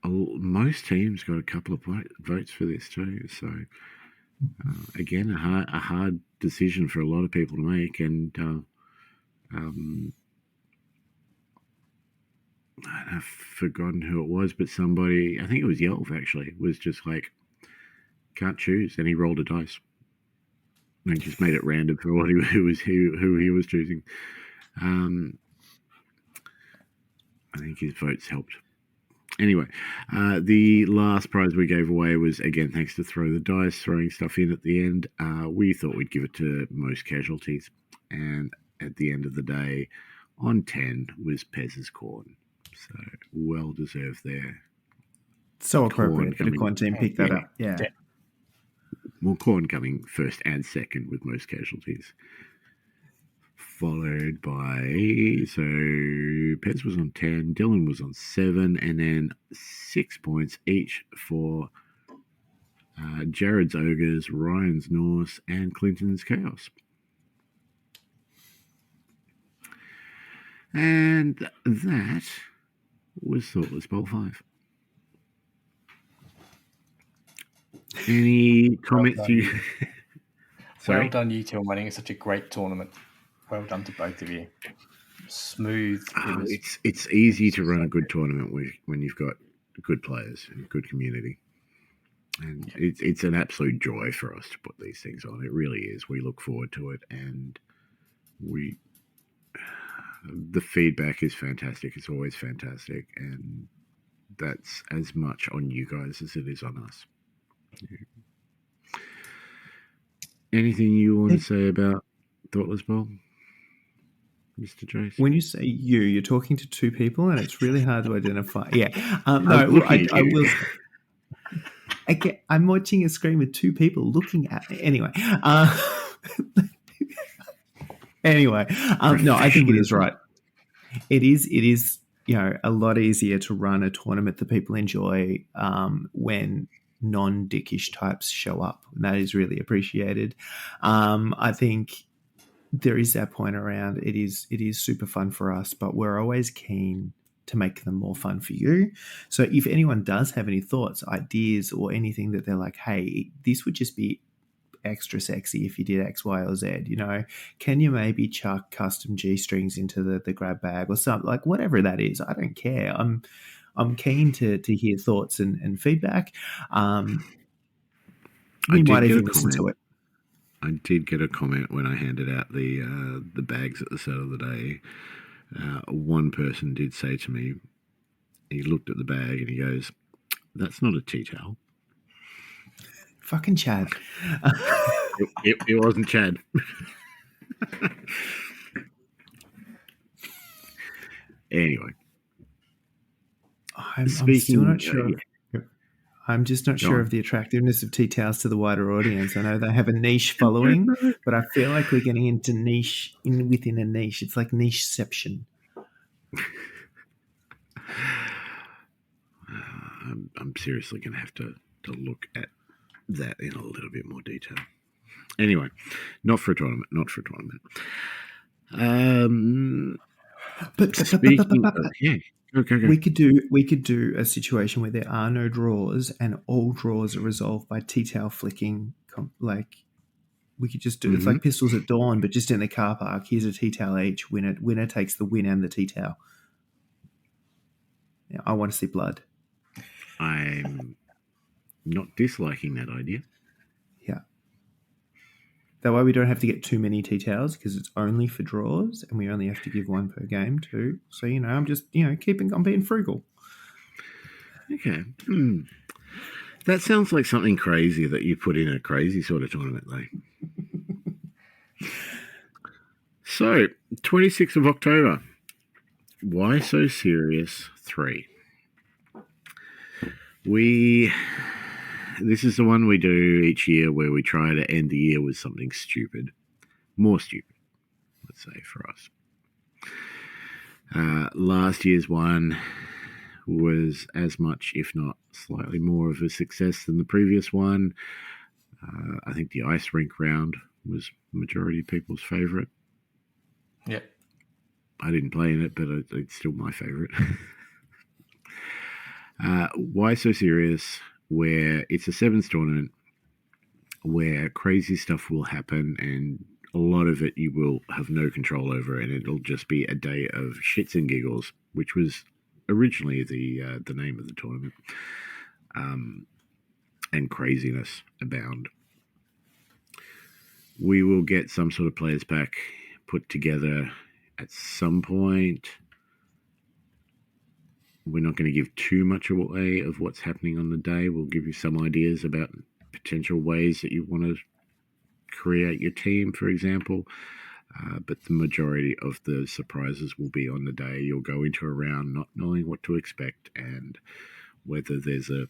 Most teams got a couple of votes for this too. So again, a hard decision for a lot of people to make, and I've forgotten who it was, but somebody, I think it was Yelv actually, was just like, can't choose, and he rolled a dice. And just made it random for what who he was choosing. I think his votes helped. Anyway, the last prize we gave away was, again, thanks to Throw the Dice, throwing stuff in at the end. We thought we'd give it to most casualties. And at the end of the day, on 10 was Pez's corn. So well deserved there. so appropriate that a corn team picked that up. Yeah. Well, corn coming first and second with most casualties. Followed by, so Pez was on 10, Dylan was on 7, and then 6 points each for Jared's Ogres, Ryan's Norse, and Clinton's Chaos. And that was Thoughtless Bowl 5. Any comments you... Sorry? Well done, you two, on running such a great tournament. Well done to both of you. Smooth. It's easy to run a good tournament when you've got good players and good community. And it's an absolute joy for us to put these things on. It really is. We look forward to it, and the feedback is fantastic. It's always fantastic, and that's as much on you guys as it is on us. Anything you want to say about Thoughtless Bowl, Mr. Jace? When you say you're talking to 2 people, and it's really hard to identify. Yeah. No, I will. I'm watching a screen with 2 people looking at me. Anyway. No, I think it is right. It is, a lot easier to run a tournament that people enjoy when non-dickish types show up, and that is really appreciated. I think there is that point around it is super fun for us, but we're always keen to make them more fun for you. So if anyone does have any thoughts, ideas, or anything that they're like, hey, this would just be extra sexy if you did X, Y, or Z, can you maybe chuck custom G-strings into the grab bag or something, like whatever that is, I don't care. I'm keen to hear thoughts and feedback. We might even listen to it. I did get a comment when I handed out the bags at the start of the day. One person did say to me, he looked at the bag and he goes, "That's not a tea towel." Fucking Chad. It wasn't Chad. Anyway. I'm still not sure. I'm just not sure of the attractiveness of tea towels to the wider audience. I know they have a niche following, but I feel like we're getting into niche within a niche. It's like nicheception. I'm seriously going to have to look at that in a little bit more detail. Anyway, not for a tournament. But speaking of, Okay. We could do a situation where there are no draws and all draws are resolved by tea towel flicking. Like we could just do it's like Pistols at Dawn, but just in the car park. Here's a tea towel each. Winner takes the win and the tea towel. Yeah, I want to see blood. I'm not disliking that idea. That way we don't have to get too many tea towels because it's only for draws and we only have to give one per game too. So, I'm just, I'm being frugal. Okay. That sounds like something crazy that you put in a crazy sort of tournament, though. So, 26th of October. Why So Serious 3. This is the one we do each year where we try to end the year with something stupid. More stupid, let's say, for us. Last year's one was as much, if not slightly more of a success than the previous one. I think the ice rink round was majority of people's favourite. Yep. I didn't play in it, but it's still my favourite. Why So Serious? Where it's a sevens tournament where crazy stuff will happen and a lot of it you will have no control over, and it'll just be a day of shits and giggles, which was originally the name of the tournament, and craziness abound. We will get some sort of players pack put together at some point. We're not going to give too much away of what's happening on the day. We'll give you some ideas about potential ways that you want to create your team, for example. But the majority of the surprises will be on the day. You'll go into a round not knowing what to expect, and whether there's a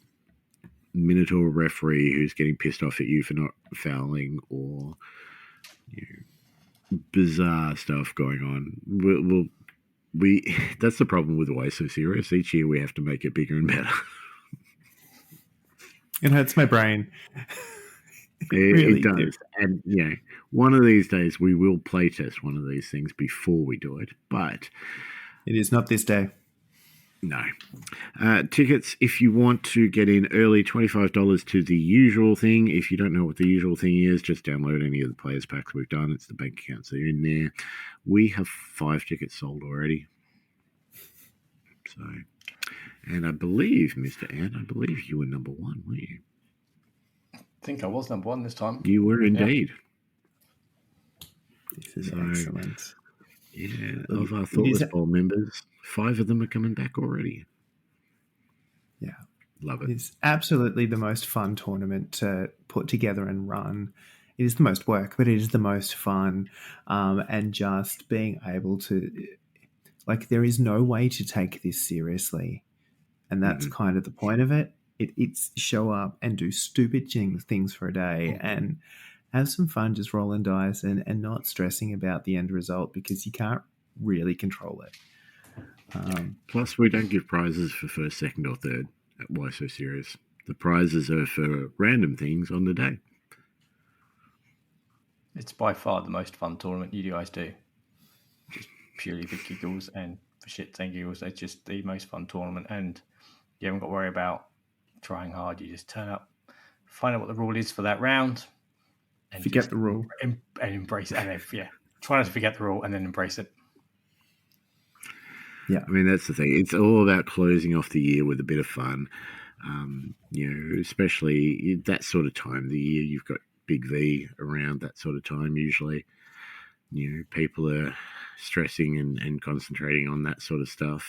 Minotaur referee who's getting pissed off at you for not fouling, or bizarre stuff going on. That's the problem with Why So Serious. Each year we have to make it bigger and better. It hurts my brain. It does. And one of these days we will play test one of these things before we do it, but it is not this day. No. Tickets, if you want to get in early, $25 to the usual thing. If you don't know what the usual thing is, just download any of the players packs we've done. It's the bank accounts that are in there. We have 5 tickets sold already. So, and I believe, Mr. Ant, you were number 1, weren't you? I think I was number 1 this time. You were indeed. This is excellent. Yeah, of our Thoughtless Bowl members, 5 of them are coming back already. Yeah. Love it. It's absolutely the most fun tournament to put together and run. It is the most work, but it is the most fun. And just being able to, there is no way to take this seriously. And that's kind of the point of it. It's show up and do stupid things for a day and have some fun just rolling dice and not stressing about the end result because you can't really control it. Plus, we don't give prizes for first, second, or third at Why So Serious. The prizes are for random things on the day. It's by far the most fun tournament you guys do. Just purely for giggles and for shits and giggles. It's just the most fun tournament, and you haven't got to worry about trying hard. You just turn up, find out what the rule is for that round, and forget the rule and embrace it. And try not to forget the rule and then embrace it. Yeah, I mean, that's the thing. It's all about closing off the year with a bit of fun. Especially that sort of time of the year. You've got Big V around that sort of time usually. People are stressing and concentrating on that sort of stuff.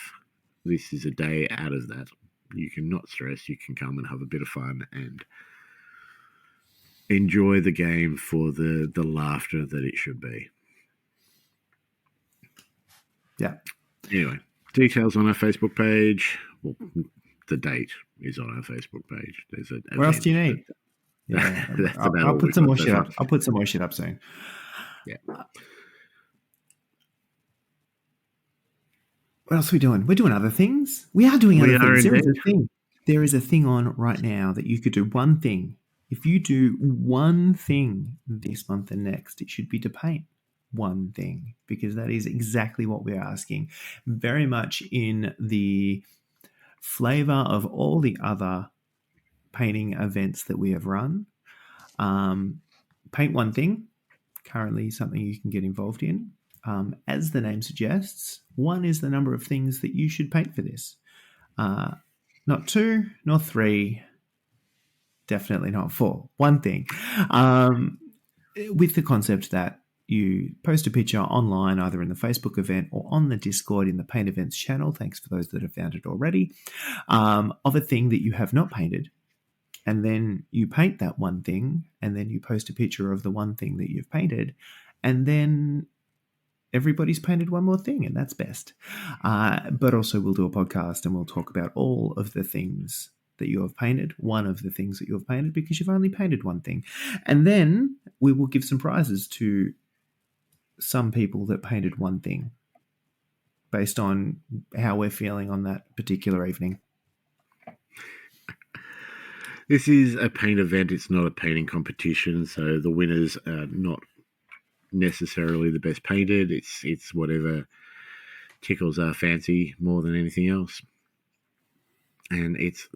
This is a day out of that. You can not stress. You can come and have a bit of fun and enjoy the game for the laughter that it should be. Yeah. Anyway, details on our Facebook page. Well, the date is on our Facebook page. There's a. What else do you need? Yeah, I'll put some more shit up. I'll put some more shit up soon. Yeah. What else are we doing? We're doing other things. We are doing other things. There is a thing on right now that you could do one thing. If you do one thing this month and next, it should be to paint one thing, because that is exactly what we're asking. Very much in the flavor of all the other painting events that we have run. Paint one thing, currently something you can get involved in. As the name suggests, 1 is the number of things that you should paint for this. Not 2, nor 3, definitely not 4. One thing. with the concept that you post a picture online, either in the Facebook event or on the Discord in the Paint Events channel. Thanks for those that have found it already. Of a thing that you have not painted. And then you paint that one thing, and then you post a picture of the one thing that you've painted. And then everybody's painted one more thing, and that's best. But also we'll do a podcast and we'll talk about all of the things that you have painted, one of the things that you have painted, because you've only painted one thing. And then we will give some prizes to some people that painted one thing based on how we're feeling on that particular evening. This is a paint event. It's not a painting competition, so the winners are not necessarily the best painted. It's whatever tickles our fancy more than anything else. And it's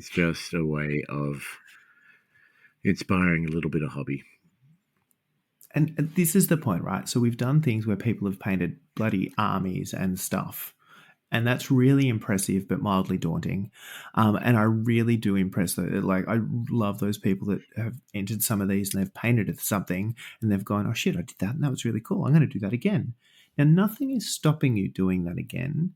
just a way of inspiring a little bit of hobby. And this is the point, right? So we've done things where people have painted bloody armies and stuff. And that's really impressive, but mildly daunting. And I really do impress I love those people that have entered some of these and they've painted something and they've gone, oh shit, I did that and that was really cool. I'm going to do that again. Now, nothing is stopping you doing that again.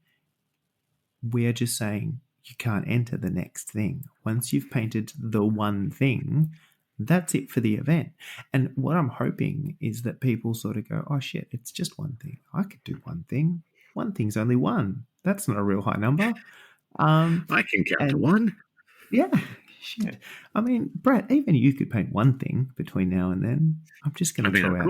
We're just saying you can't enter the next thing. Once you've painted the one thing, that's it for the event. And what I'm hoping is that people sort of go, oh shit, it's just one thing. I could do one thing. One thing's only one. That's not a real high number. I can count to one. Yeah. Shit. I mean, Brett, even you could paint one thing between now and then. I'm just going to throw out.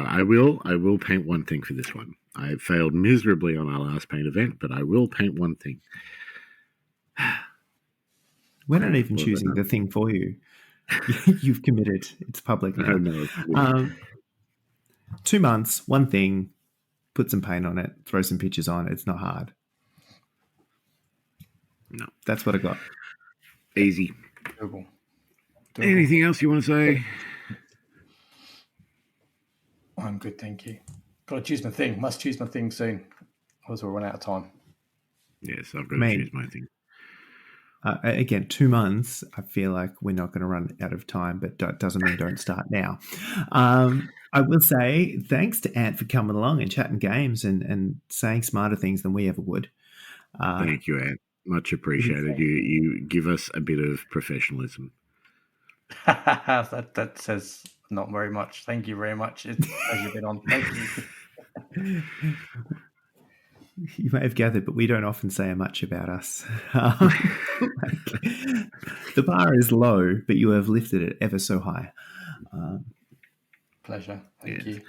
I will paint one thing for this one. I failed miserably on our last paint event, but I will paint one thing. We're not even choosing the thing for you. You've committed. It's public now. No. 2 months, one thing, put some paint on it, throw some pictures on it. It's not hard. No. That's what I got. Easy. Doable. Anything else you want to say? I'm good, thank you. Got to choose my thing. Must choose my thing soon. Otherwise we'll run out of time. Yes, I've got to choose my thing. Again, 2 months, I feel like we're not going to run out of time, but that doesn't mean don't start now. I will say thanks to Ant for coming along and chatting games and saying smarter things than we ever would. Thank you, Ant. Much appreciated. You give us a bit of professionalism. that says not very much. Thank you very much. As you've been on. Thank you. You may have gathered, but we don't often say much about us. The bar is low, but you have lifted it ever so high. Pleasure. Thank you.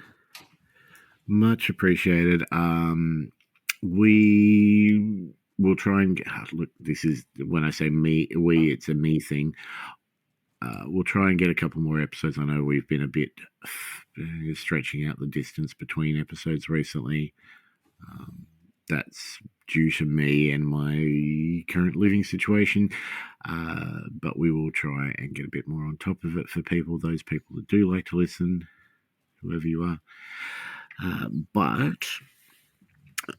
Much appreciated. We will try and look. This is when I say me. It's a me thing. We'll try and get a couple more episodes. I know we've been a bit stretching out the distance between episodes recently. That's due to me and my current living situation. But we will try and get a bit more on top of it for those people that do like to listen, whoever you are. But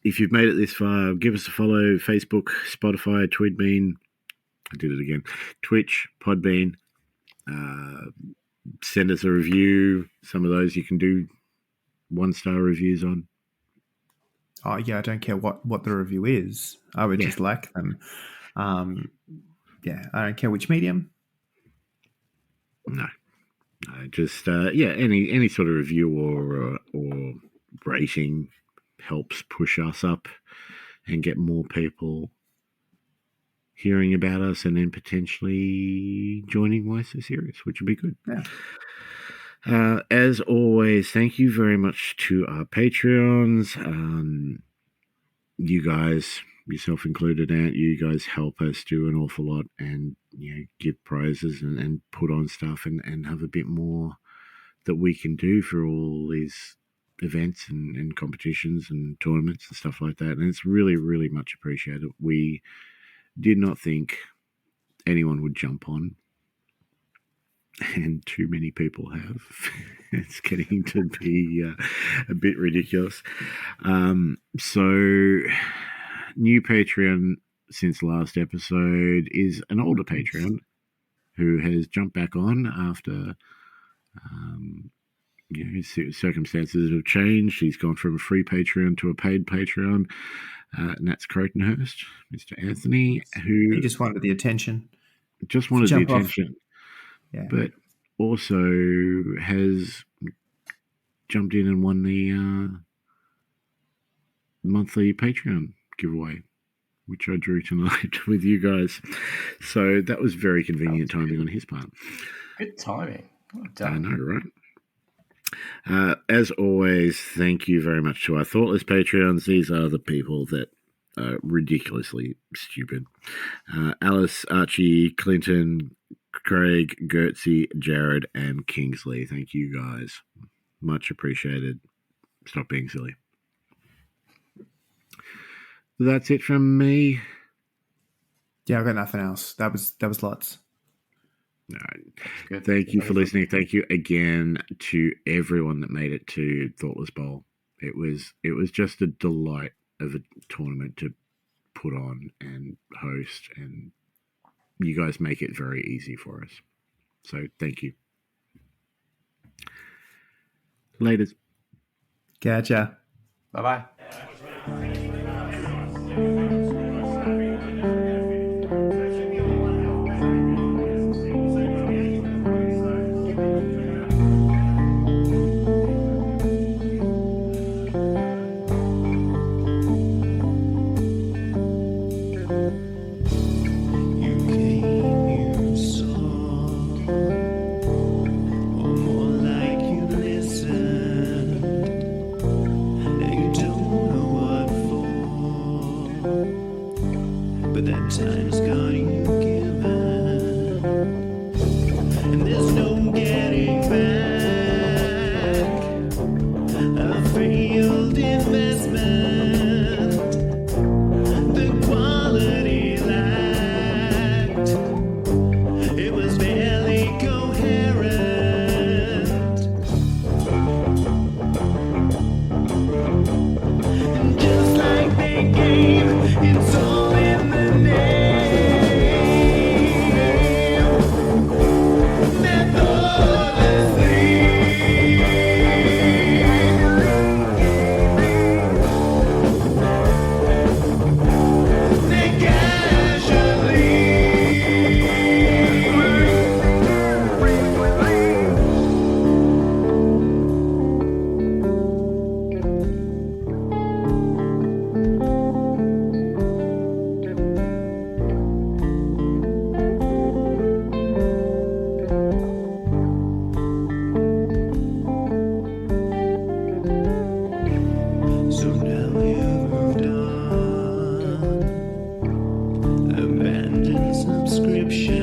if you've made it this far, give us a follow. Facebook, Spotify, Twidbean. I did it again. Twitch, Podbean. Send us a review. Some of those you can do 1-star reviews on. Oh, yeah, I don't care what the review is. I would just like them. I don't care which medium. No. Just, any sort of review or rating helps push us up and get more people hearing about us and then potentially joining Why So Serious, which would be good. Yeah. As always, thank you very much to our Patreons. You guys, yourself included, Ant, you guys help us do an awful lot and give prizes and put on stuff and have a bit more that we can do for all these events and competitions and tournaments and stuff like that. And it's really, really much appreciated. We did not think anyone would jump on. And too many people have. It's getting to be a bit ridiculous. So, new Patreon since last episode is an older Patreon. who has jumped back on after his circumstances have changed. He's gone from a free Patreon to a paid Patreon. And that's Crotonhurst, Mr. Anthony, who He just wanted the attention. just wanted the Jump off. attention, Yeah. but also has jumped in and won the monthly Patreon giveaway, which I drew tonight with you guys. So that was very convenient timing on his part. Good timing. Well I done. know, right? As always, thank you very much to our Thoughtless Patreons. These are the people that are ridiculously stupid. Alice, Archie, Clinton, Craig, Gertzy, Jared, and Kingsley. Thank you guys. Much appreciated. Stop being silly. That's it from me. Yeah, I've got nothing else. That was lots. All right. Good. Thank you for listening. Thank you again to everyone that made it to Thoughtless Bowl. It was just a delight of a tournament to put on and host, and you guys make it very easy for us. So thank you. Laters. Gotcha. Bye-bye. You came, you saw, or more like you listened. Now you don't know what for, but that time's gone you given, and there's no getting back. A failed investment, the quality lacked. It was barely coherent. And just like the game, it's all in the name. That thoughtlessly, they So now you've moved on, abandoned subscription.